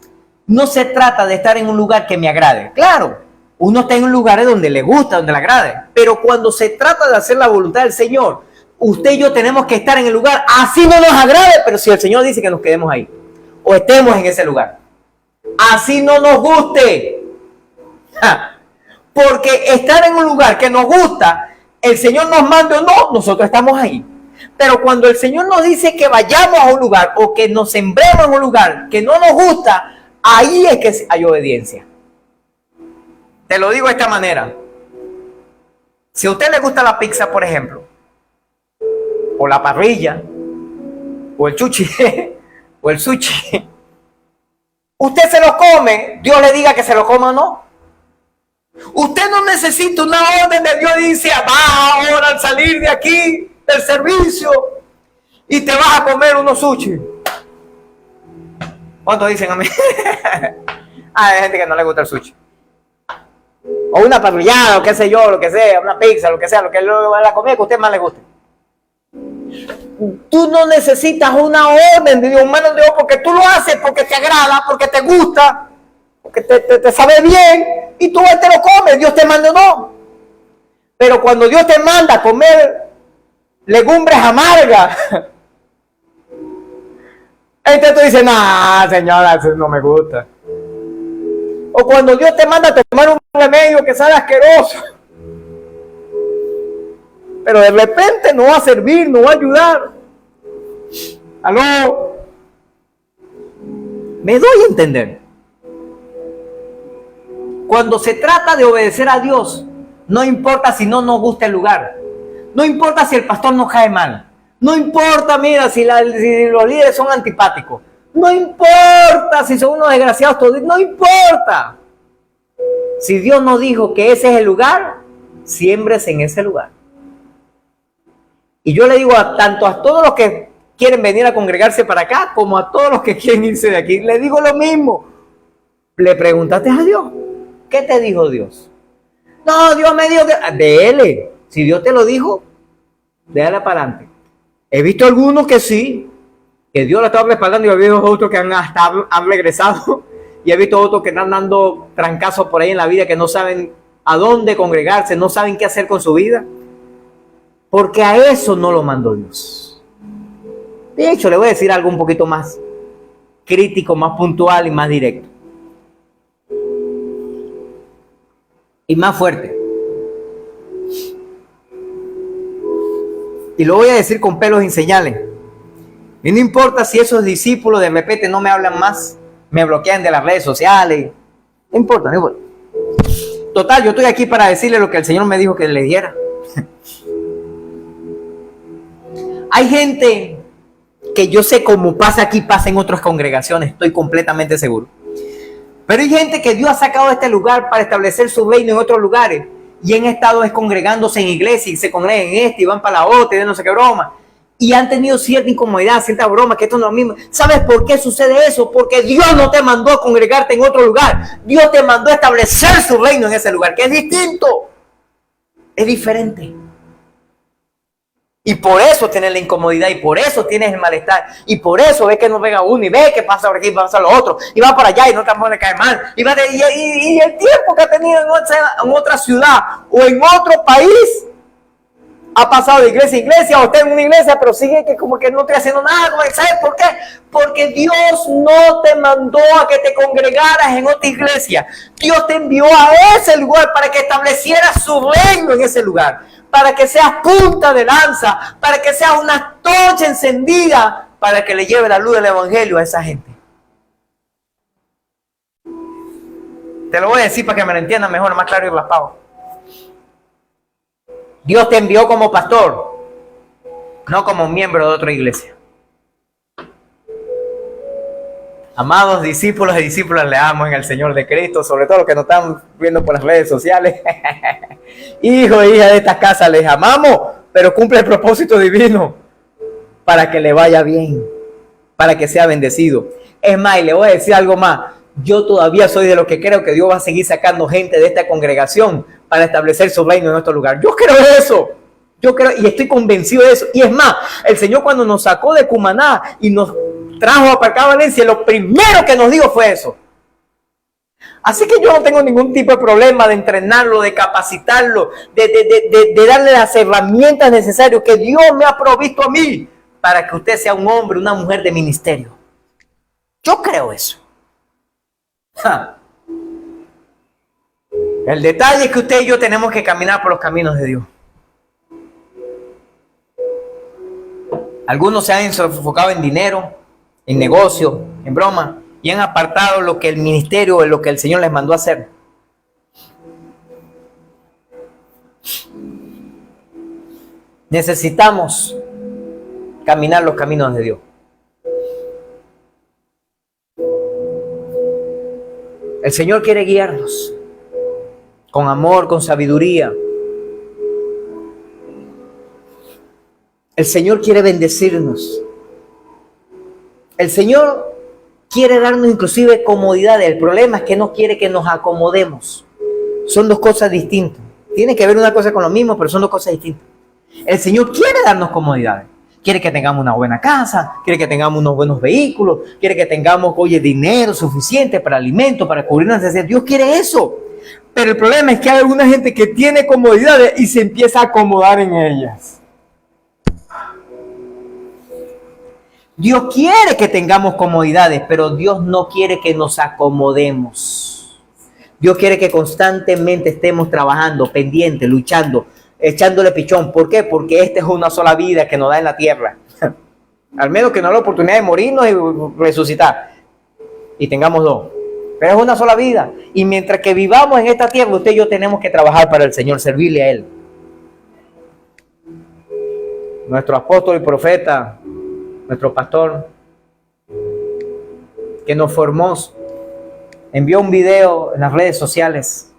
no se trata de estar en un lugar que me agrade. Claro, uno está en un lugar donde le gusta, donde le agrade, pero cuando se trata de hacer la voluntad del Señor, usted y yo tenemos que estar en el lugar, así no nos agrade, pero si el Señor dice que nos quedemos ahí, o estemos en ese lugar, así no nos guste. Porque estar en un lugar que nos gusta, el Señor nos manda o no, nosotros estamos ahí. Pero cuando el Señor nos dice que vayamos a un lugar o que nos sembremos en un lugar que no nos gusta, ahí es que hay obediencia. Te lo digo de esta manera: si a usted le gusta la pizza, por ejemplo, o la parrilla, o el chuchi, o el sushi, usted se lo come, Dios le diga que se lo coma o no. Usted no necesita una orden de Dios y dice: va ahora al salir de aquí del servicio y te vas a comer unos sushi. ¿Cuántos dicen amén? Hay gente que no le gusta el sushi. O una parrillada, o qué sé yo, lo que sea, una pizza, lo que sea, la comida que a usted más le guste. Tú no necesitas una orden de Dios, mano de Dios, porque tú lo haces porque te agrada, porque te gusta, porque te sabe bien, y tú te lo comes. Dios te manda o no. Pero cuando Dios te manda a comer legumbres amargas, entonces tú dices: no, señora, eso no me gusta. O cuando Dios te manda a tomar un remedio que sabe asqueroso, pero de repente no va a servir, no va a ayudar. ¿Aló? ¿Me doy a entender? Cuando se trata de obedecer a Dios, no importa si no nos gusta el lugar, no importa si el pastor nos cae mal, no importa, mira, si los líderes son antipáticos, no importa si son unos desgraciados todos, no importa. Si Dios nos dijo que ese es el lugar, siembres en ese lugar. Y yo le digo tanto a todos los que quieren venir a congregarse para acá, como a todos los que quieren irse de aquí, le digo lo mismo. ¿Le preguntaste a Dios? ¿Qué te dijo Dios? No, Dios me dijo que... Dele. Si Dios te lo dijo, déjale para adelante. He visto algunos que sí, que Dios la estaba respaldando, y he visto otros que han regresado, y he visto otros que están dando trancazos por ahí en la vida, que no saben a dónde congregarse, no saben qué hacer con su vida, porque a eso no lo mandó Dios. De hecho, le voy a decir algo un poquito más crítico, más puntual y más directo. Y más fuerte. Y lo voy a decir con pelos y señales. Y no importa si esos discípulos de repente no me hablan más, me bloquean de las redes sociales. No importa, no importa. Total, yo estoy aquí para decirle lo que el Señor me dijo que le diera. Hay gente que yo sé cómo pasa aquí, pasa en otras congregaciones, estoy completamente seguro. Pero hay gente que Dios ha sacado de este lugar para establecer su reino en otros lugares y han estado congregándose en iglesia y se congregan en este y van para la otra y de no sé qué broma. Y han tenido cierta incomodidad, cierta broma, que esto no es lo mismo. ¿Sabes por qué sucede eso? Porque Dios no te mandó a congregarte en otro lugar. Dios te mandó a establecer su reino en ese lugar, que es distinto. Es diferente. Y por eso tienes la incomodidad, y por eso tienes el malestar, y por eso ves que no venga uno, y ves que pasa por aquí, y pasa lo otro, y va para allá, y no tampoco le cae mal, y el tiempo que ha tenido en otra ciudad, o en otro país, ha pasado de iglesia a iglesia, o está en una iglesia, pero sigue que como que no está haciendo nada. ¿Sabes por qué? Porque Dios no te mandó a que te congregaras en otra iglesia. Dios te envió a ese lugar para que establecieras su reino en ese lugar, para que seas punta de lanza, para que seas una antorcha encendida, para que le lleve la luz del evangelio a esa gente. Te lo voy a decir para que me lo entiendan mejor, más claro y raspado. Dios te envió como pastor, no como miembro de otra iglesia. Amados discípulos y discípulas, le amo en el Señor de Cristo, sobre todo los que nos están viendo por las redes sociales. Hijo e hija de esta casa, les amamos, pero cumple el propósito divino para que le vaya bien, para que sea bendecido. Es más, y le voy a decir algo más. Yo todavía soy de los que creo que Dios va a seguir sacando gente de esta congregación para establecer su reino en nuestro lugar. Yo creo eso. Yo creo y estoy convencido de eso. Y es más, el Señor cuando nos sacó de Cumaná y nos trajo a Parcá Valencia, lo primero que nos dijo fue eso. Así que yo no tengo ningún tipo de problema de entrenarlo, de capacitarlo, de darle las herramientas necesarias que Dios me ha provisto a mí para que usted sea un hombre, una mujer de ministerio. Yo creo eso. El detalle es que usted y yo tenemos que caminar por los caminos de Dios. Algunos se han enfocado en dinero, en negocio, en broma, y han apartado lo que el ministerio, lo que el Señor les mandó a hacer. Necesitamos caminar los caminos de Dios. El Señor quiere guiarnos con amor, con sabiduría. El Señor quiere bendecirnos. El Señor quiere darnos inclusive comodidades. El problema es que no quiere que nos acomodemos. Son dos cosas distintas. Tiene que ver una cosa con lo mismo, pero son dos cosas distintas. El Señor quiere darnos comodidades. Quiere que tengamos una buena casa, quiere que tengamos unos buenos vehículos, quiere que tengamos, dinero suficiente para alimentos, para cubrir las necesidades. Dios quiere eso. Pero el problema es que hay alguna gente que tiene comodidades y se empieza a acomodar en ellas. Dios quiere que tengamos comodidades, pero Dios no quiere que nos acomodemos. Dios quiere que constantemente estemos trabajando, pendientes, luchando, echándole pichón. ¿Por qué? Porque esta es una sola vida que nos da en la tierra. Al menos que nos da la oportunidad de morirnos y resucitar. Y tengamos dos. Pero es una sola vida. Y mientras que vivamos en esta tierra, usted y yo tenemos que trabajar para el Señor, servirle a Él. Nuestro apóstol y profeta, nuestro pastor, que nos formó, envió un video en las redes sociales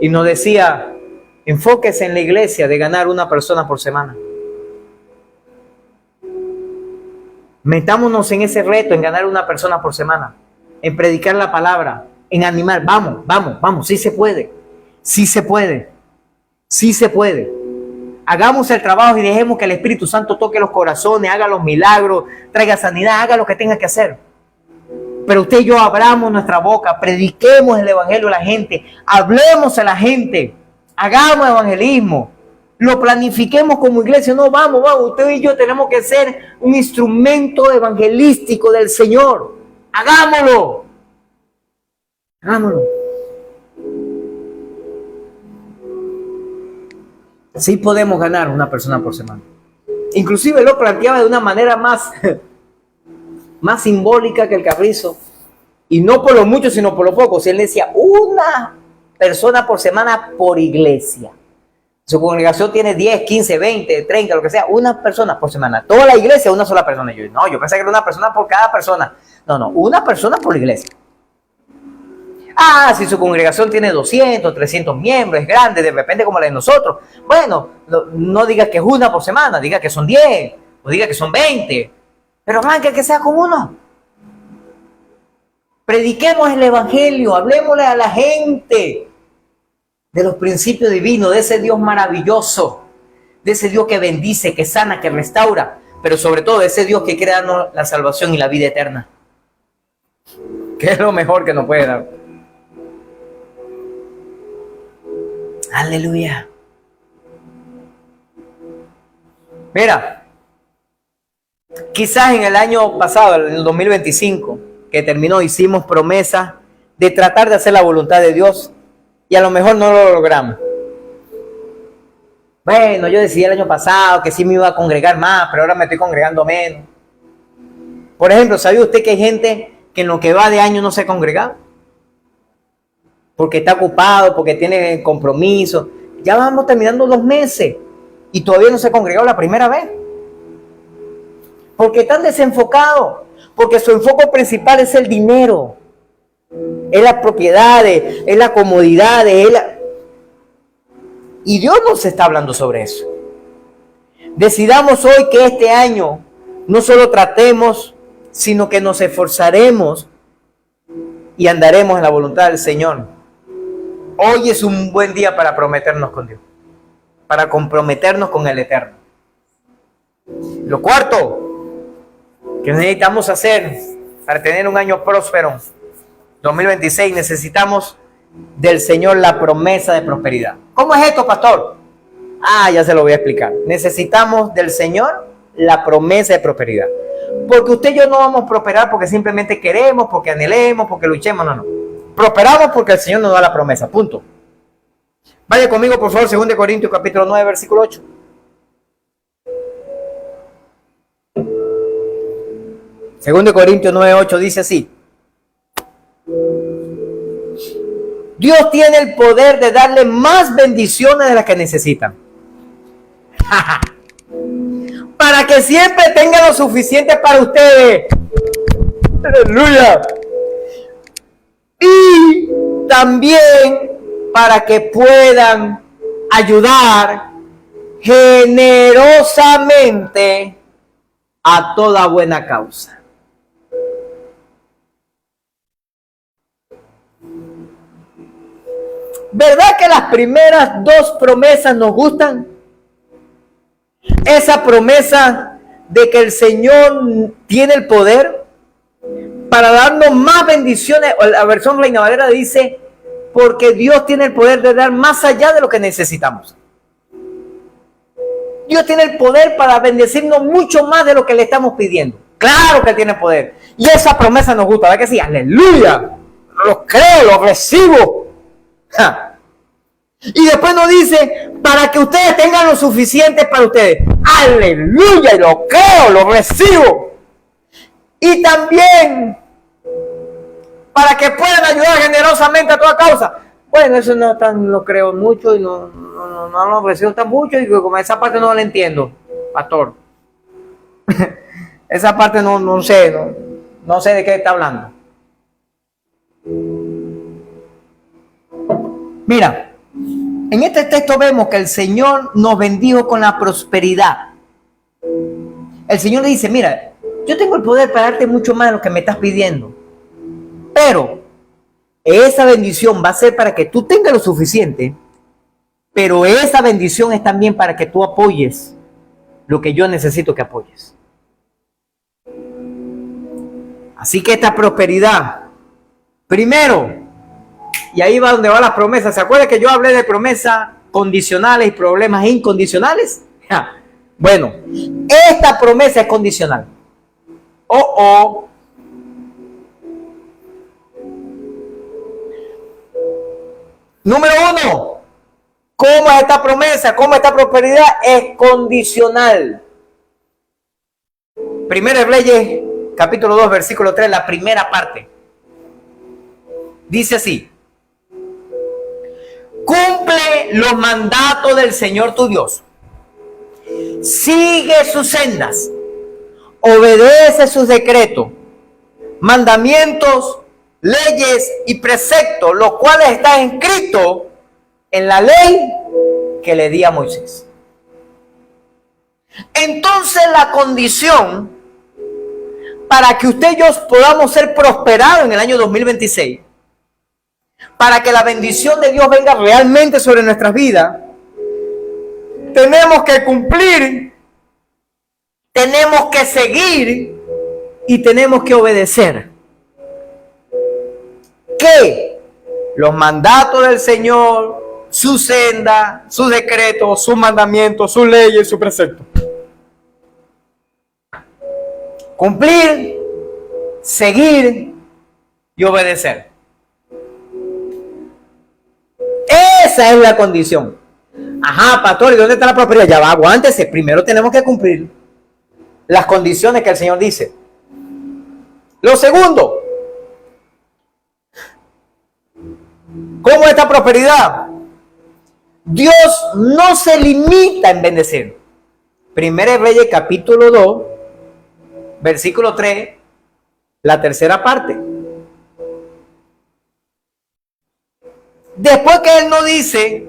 y nos decía: enfóquese en la iglesia de ganar una persona por semana. Metámonos en ese reto, en ganar una persona por semana, en predicar la palabra, en animar. Vamos, sí se puede, sí se puede, sí se puede. Hagamos el trabajo y dejemos que el Espíritu Santo toque los corazones, haga los milagros, traiga sanidad, haga lo que tenga que hacer. Pero usted y yo abramos nuestra boca, prediquemos el evangelio a la gente, hablemos a la gente. Hagamos evangelismo, lo planifiquemos como iglesia. No, vamos, usted y yo tenemos que ser un instrumento evangelístico del Señor. Hagámoslo. Sí podemos ganar una persona por semana. Inclusive lo planteaba de una manera más simbólica que el Carrizo. Y no por lo mucho, sino por lo poco. Si él decía una persona por semana por iglesia. Su congregación tiene 10, 15, 20, 30, lo que sea, una persona por semana. Toda la iglesia, una sola persona. Yo pensé que era una persona por cada persona. No, una persona por iglesia. Si su congregación tiene 200, 300 miembros, es grande, de repente como la de nosotros. Bueno, no diga que es una por semana, diga que son 10, o diga que son 20. Pero arranque que sea con uno. Prediquemos el evangelio, hablemosle a la gente de los principios divinos, de ese Dios maravilloso, de ese Dios que bendice, que sana, que restaura, pero sobre todo de ese Dios que quiere darnos la salvación y la vida eterna, que es lo mejor que nos puede dar. Aleluya. Mira, quizás en el año pasado, en el 2025, que terminó, hicimos promesa de tratar de hacer la voluntad de Dios y a lo mejor no lo logramos. Bueno, yo decidí el año pasado que sí me iba a congregar más, pero ahora me estoy congregando menos. Por ejemplo, ¿sabía usted que hay gente que en lo que va de año no se ha congregado? Porque está ocupado, porque tiene compromiso. Ya vamos terminando 2 meses y todavía no se ha congregado la primera vez. Porque están desenfocados, porque su enfoque principal es el dinero, es las propiedades, es la comodidad, y Dios nos está hablando sobre eso. Decidamos hoy que este año no solo tratemos, sino que nos esforzaremos y andaremos en la voluntad del Señor. Hoy es un buen día para prometernos con Dios, para comprometernos con el Eterno. Lo cuarto que necesitamos hacer para tener un año próspero, 2026, necesitamos del Señor la promesa de prosperidad. ¿Cómo es esto, pastor? Ya se lo voy a explicar. Necesitamos del Señor la promesa de prosperidad. Porque usted y yo no vamos a prosperar porque simplemente queremos, porque anhelemos, porque luchemos. No. Prosperamos porque el Señor nos da la promesa. Punto. Vaya conmigo, por favor, 2 Corintios capítulo 9, versículo 8. 2 Corintios 9, 8 dice así: Dios tiene el poder de darle más bendiciones de las que necesitan. Para que siempre tengan lo suficiente para ustedes. Aleluya. Y también para que puedan ayudar generosamente a toda buena causa. ¿Verdad que las primeras 2 promesas nos gustan? Esa promesa de que el Señor tiene el poder para darnos más bendiciones. La versión Reina Valera dice, porque Dios tiene el poder de dar más allá de lo que necesitamos. Dios tiene el poder para bendecirnos mucho más de lo que le estamos pidiendo. Claro que tiene poder. Y esa promesa nos gusta, ¿verdad que sí? Aleluya. Lo creo, lo recibo. Y después nos dice, para que ustedes tengan lo suficiente para ustedes. Aleluya, y lo creo, lo recibo. Y también para que puedan ayudar generosamente a toda causa. Bueno, eso no tan lo creo mucho y no lo recibo tan mucho, y como esa parte no la entiendo, pastor. Esa parte no sé de qué está hablando. Mira, en este texto vemos que el Señor nos bendijo con la prosperidad. El Señor le dice, mira, yo tengo el poder para darte mucho más de lo que me estás pidiendo. Pero esa bendición va a ser para que tú tengas lo suficiente. Pero esa bendición es también para que tú apoyes lo que yo necesito que apoyes. Así que esta prosperidad, primero, y ahí va donde van las promesas. ¿Se acuerdan que yo hablé de promesas condicionales y problemas incondicionales? Bueno, esta promesa es condicional. Número 1, ¿cómo es esta promesa? ¿Cómo esta prosperidad? Es condicional. Primera de Reyes, capítulo 2, versículo 3, la primera parte. Dice así: cumple cumple los mandatos del Señor tu Dios, sigue sus sendas, obedece sus decretos, mandamientos, leyes y preceptos, los cuales están escritos en la ley que le di a Moisés. Entonces la condición para que usted y yo podamos ser prosperados en el año 2026, para que la bendición de Dios venga realmente sobre nuestras vidas, tenemos que cumplir, tenemos que seguir y tenemos que obedecer. ¿Qué? Los mandatos del Señor, su senda, sus decretos, sus mandamientos, sus leyes, sus preceptos. Cumplir, seguir y obedecer. Esa es la condición. Ajá, pastor, ¿y dónde está la prosperidad? Ya va, aguántese. Primero tenemos que cumplir las condiciones que el Señor dice. Lo segundo, ¿cómo es esta prosperidad? Dios no se limita en bendecir. Primera de Reyes, capítulo 2, versículo 3, la tercera parte. Después que Él nos dice,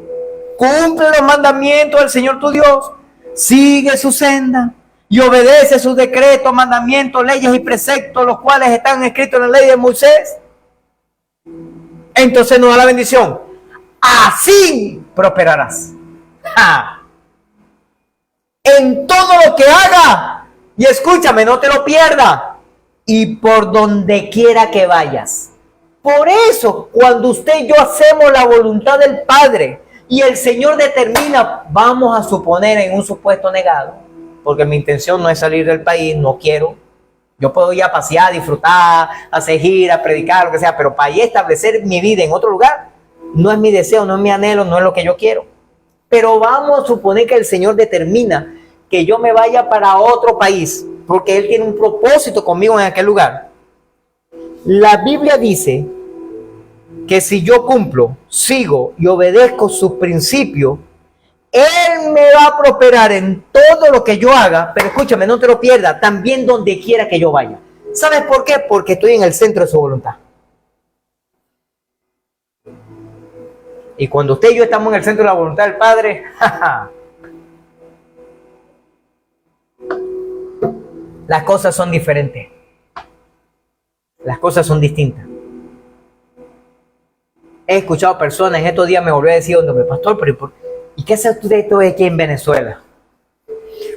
cumple los mandamientos del Señor tu Dios, sigue su senda y obedece sus decretos, mandamientos, leyes y preceptos, los cuales están escritos en la ley de Moisés. Entonces nos da la bendición. Así prosperarás. ¡Ja! En todo lo que haga. Y escúchame, no te lo pierdas. Y por donde quiera que vayas. Por eso, cuando usted y yo hacemos la voluntad del Padre y el Señor determina, vamos a suponer en un supuesto negado, porque mi intención no es salir del país, no quiero. Yo puedo ir a pasear, disfrutar, hacer giras, predicar, lo que sea, pero para ir a establecer mi vida en otro lugar, no es mi deseo, no es mi anhelo, no es lo que yo quiero. Pero vamos a suponer que el Señor determina que yo me vaya para otro país, porque Él tiene un propósito conmigo en aquel lugar. La Biblia dice que si yo cumplo, sigo y obedezco sus principios, Él me va a prosperar en todo lo que yo haga, pero escúchame, no te lo pierdas, también donde quiera que yo vaya. ¿Sabes por qué? Porque estoy en el centro de su voluntad. Y cuando usted y yo estamos en el centro de la voluntad del Padre, las cosas son diferentes. Las cosas son distintas. He escuchado personas, en estos días me volvió a decir, pastor, ¿y qué hace usted aquí en Venezuela?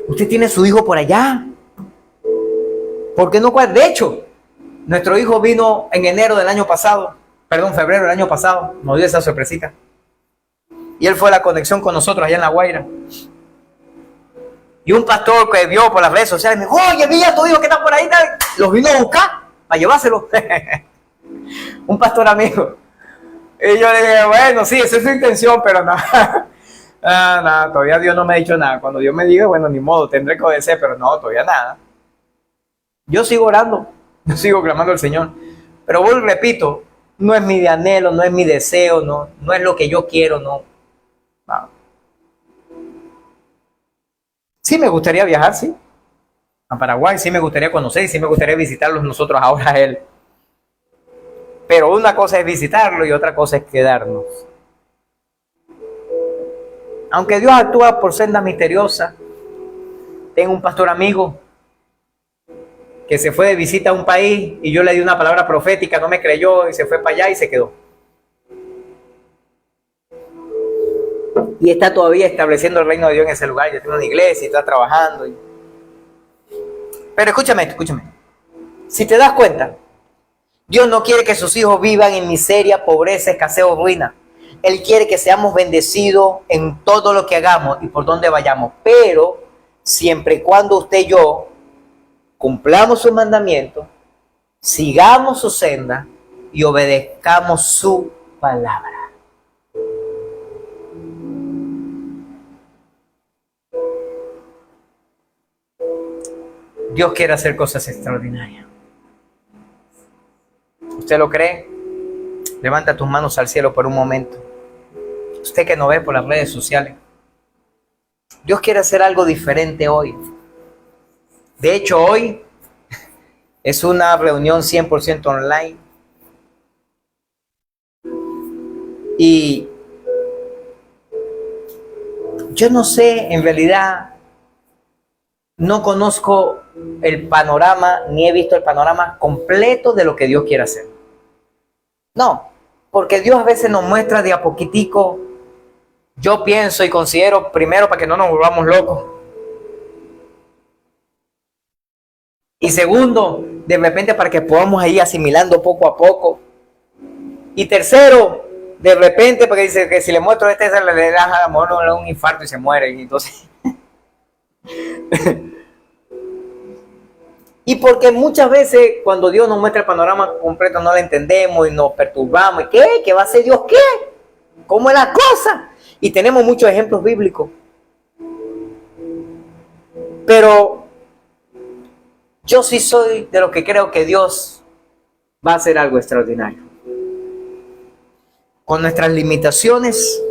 Usted tiene su hijo por allá. ¿Por qué no? De hecho, nuestro hijo vino en febrero del año pasado, nos dio esa sorpresita. Y él fue a la conexión con nosotros allá en La Guaira. Y un pastor que vio por las redes sociales me dijo, oye, mira tu hijo que está por ahí, los vino a buscar para llevárselo. Un pastor amigo. Y yo le dije, bueno, sí, esa es su intención, pero nada. Nada, todavía Dios no me ha dicho nada. Cuando Dios me diga, bueno, ni modo, tendré que obedecer, pero no, todavía nada. Yo sigo orando, yo sigo clamando al Señor. Pero vuelvo y repito, no es mi anhelo, no es mi deseo, no es lo que yo quiero, no. Sí me gustaría viajar, sí, a Paraguay, sí me gustaría conocer, sí me gustaría visitarlos nosotros ahora a Él. Pero una cosa es visitarlo y otra cosa es quedarnos. Aunque Dios actúa por senda misteriosa, tengo un pastor amigo que se fue de visita a un país y yo le di una palabra profética, no me creyó y se fue para allá y se quedó. Y está todavía estableciendo el reino de Dios en ese lugar, ya tiene una iglesia y está trabajando. Pero escúchame. Si te das cuenta, Dios no quiere que sus hijos vivan en miseria, pobreza, escasez o ruina. Él quiere que seamos bendecidos en todo lo que hagamos y por donde vayamos. Pero siempre y cuando usted y yo cumplamos sus mandamientos, sigamos su senda y obedezcamos su palabra. Dios quiere hacer cosas extraordinarias. ¿Usted lo cree? Levanta tus manos al cielo por un momento. usted que nos ve por las redes sociales, Dios quiere hacer algo diferente hoy. De hecho, hoy es una reunión 100% online. Y yo no sé, en realidad, no conozco el panorama, ni he visto el panorama completo de lo que Dios quiere hacer. No, porque Dios a veces nos muestra de a poquitico. Yo pienso y considero, primero, para que no nos volvamos locos. Y segundo, de repente para que podamos ir asimilando poco a poco. Y tercero, de repente, porque dice que si le muestro se le da a lo mejor un infarto y se muere. Y entonces... Y porque muchas veces cuando Dios nos muestra el panorama completo no lo entendemos y nos perturbamos. ¿Y qué? ¿Qué va a hacer Dios? ¿Qué? ¿Cómo es la cosa? Y tenemos muchos ejemplos bíblicos. Pero yo sí soy de los que creo que Dios va a hacer algo extraordinario. Con nuestras limitaciones,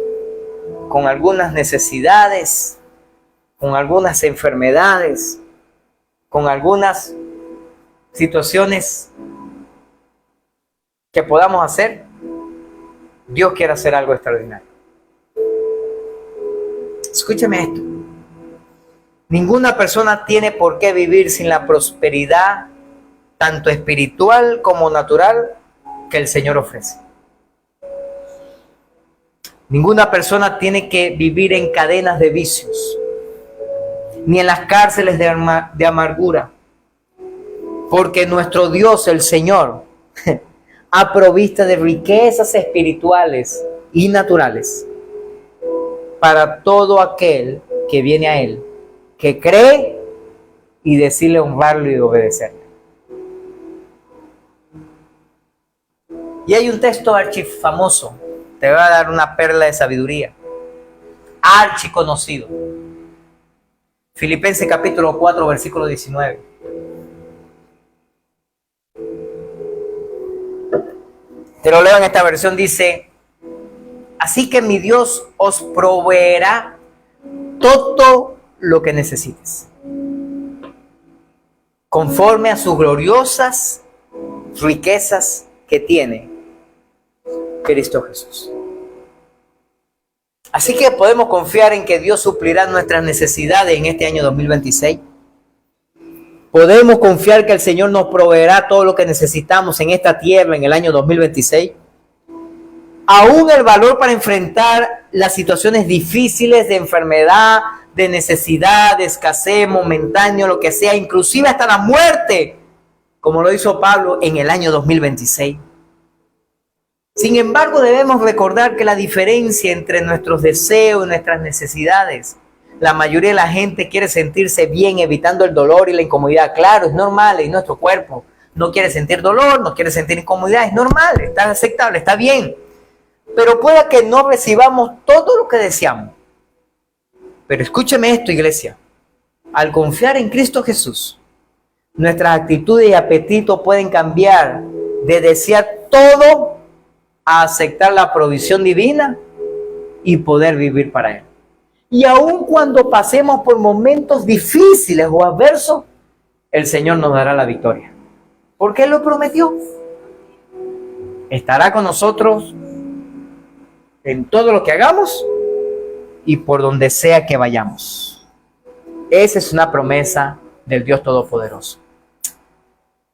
con algunas necesidades, con algunas enfermedades, con algunas situaciones que podamos hacer, Dios quiere hacer algo extraordinario. Escúcheme esto. Ninguna persona tiene por qué vivir sin la prosperidad, tanto espiritual como natural, que el Señor ofrece. Ninguna persona tiene que vivir en cadenas de vicios, ni en las cárceles de amargura, porque nuestro Dios, el Señor, ha provisto de riquezas espirituales y naturales para todo aquel que viene a Él, que cree y decide honrarlo y obedecerle. Y hay un texto archifamoso, te voy a dar una perla de sabiduría, archiconocido. Filipenses capítulo 4, versículo 19. Te lo leo en esta versión, dice: así que mi Dios os proveerá todo lo que necesites, conforme a sus gloriosas riquezas que tiene Cristo Jesús. Así que podemos confiar en que Dios suplirá nuestras necesidades en este año 2026. Podemos confiar que el Señor nos proveerá todo lo que necesitamos en esta tierra en el año 2026. Aún el valor para enfrentar las situaciones difíciles de enfermedad, de necesidad, de escasez momentáneo, lo que sea, inclusive hasta la muerte, como lo hizo Pablo en el año 2026. Sin embargo, debemos recordar que la diferencia entre nuestros deseos y nuestras necesidades, la mayoría de la gente quiere sentirse bien evitando el dolor y la incomodidad. Claro, es normal, en nuestro cuerpo no quiere sentir dolor, no quiere sentir incomodidad, es normal, está aceptable, está bien. Pero puede que no recibamos todo lo que deseamos. Pero escúcheme esto, iglesia. Al confiar en Cristo Jesús, nuestras actitudes y apetitos pueden cambiar de desear todo a aceptar la provisión divina y poder vivir para Él. Y aun cuando pasemos por momentos difíciles o adversos, el Señor nos dará la victoria. Porque Él lo prometió. Estará con nosotros en todo lo que hagamos y por donde sea que vayamos. Esa es una promesa del Dios Todopoderoso.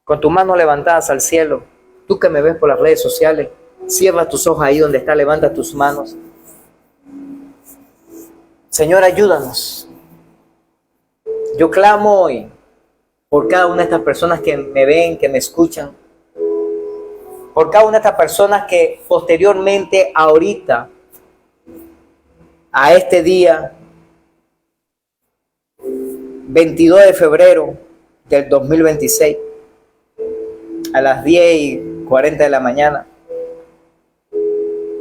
Con tus manos levantadas al cielo, tú que me ves por las redes sociales, cierra tus ojos ahí donde está, levanta tus manos. Señor, ayúdanos. Yo clamo hoy por cada una de estas personas que me ven, que me escuchan, por cada una de estas personas que posteriormente, ahorita, a este día, 22 de febrero del 2026, a las 10:40 de la mañana,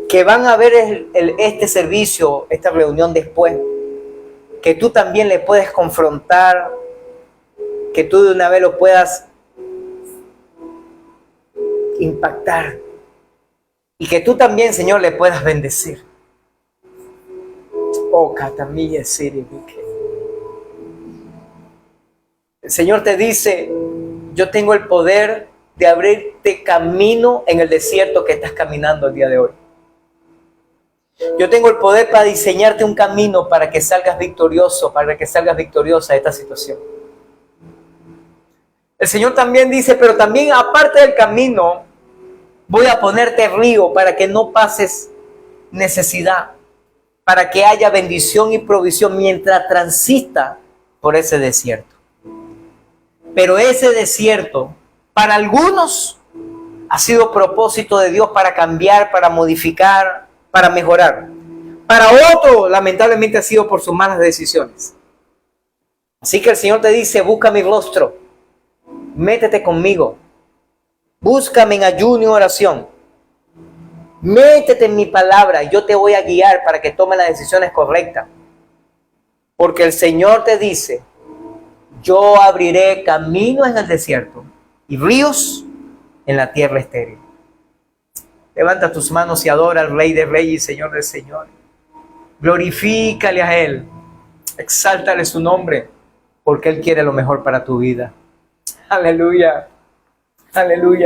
que van a ver este servicio, esta reunión después, que tú también le puedes confrontar, que tú de una vez lo puedas impactar y que tú también, Señor, le puedas bendecir. Oh, Katamille Siribike. El Señor te dice, yo tengo el poder de abrirte camino en el desierto que estás caminando el día de hoy. Yo tengo el poder para diseñarte un camino para que salgas victorioso, para que salgas victoriosa de esta situación. El Señor también dice, pero también aparte del camino, voy a ponerte río para que no pases necesidad, para que haya bendición y provisión mientras transita por ese desierto. Pero ese desierto, para algunos, ha sido propósito de Dios para cambiar, para modificar, para mejorar. Para otros, lamentablemente, ha sido por sus malas decisiones. Así que el Señor te dice, busca mi rostro, métete conmigo, búscame en ayuno y oración, métete en mi palabra, yo te voy a guiar para que tomes las decisiones correctas. Porque el Señor te dice, yo abriré caminos en el desierto y ríos en la tierra estéril. Levanta tus manos y adora al Rey de Reyes y Señor de Señores. Glorifícale a Él, exáltale su nombre, porque Él quiere lo mejor para tu vida. Aleluya, aleluya.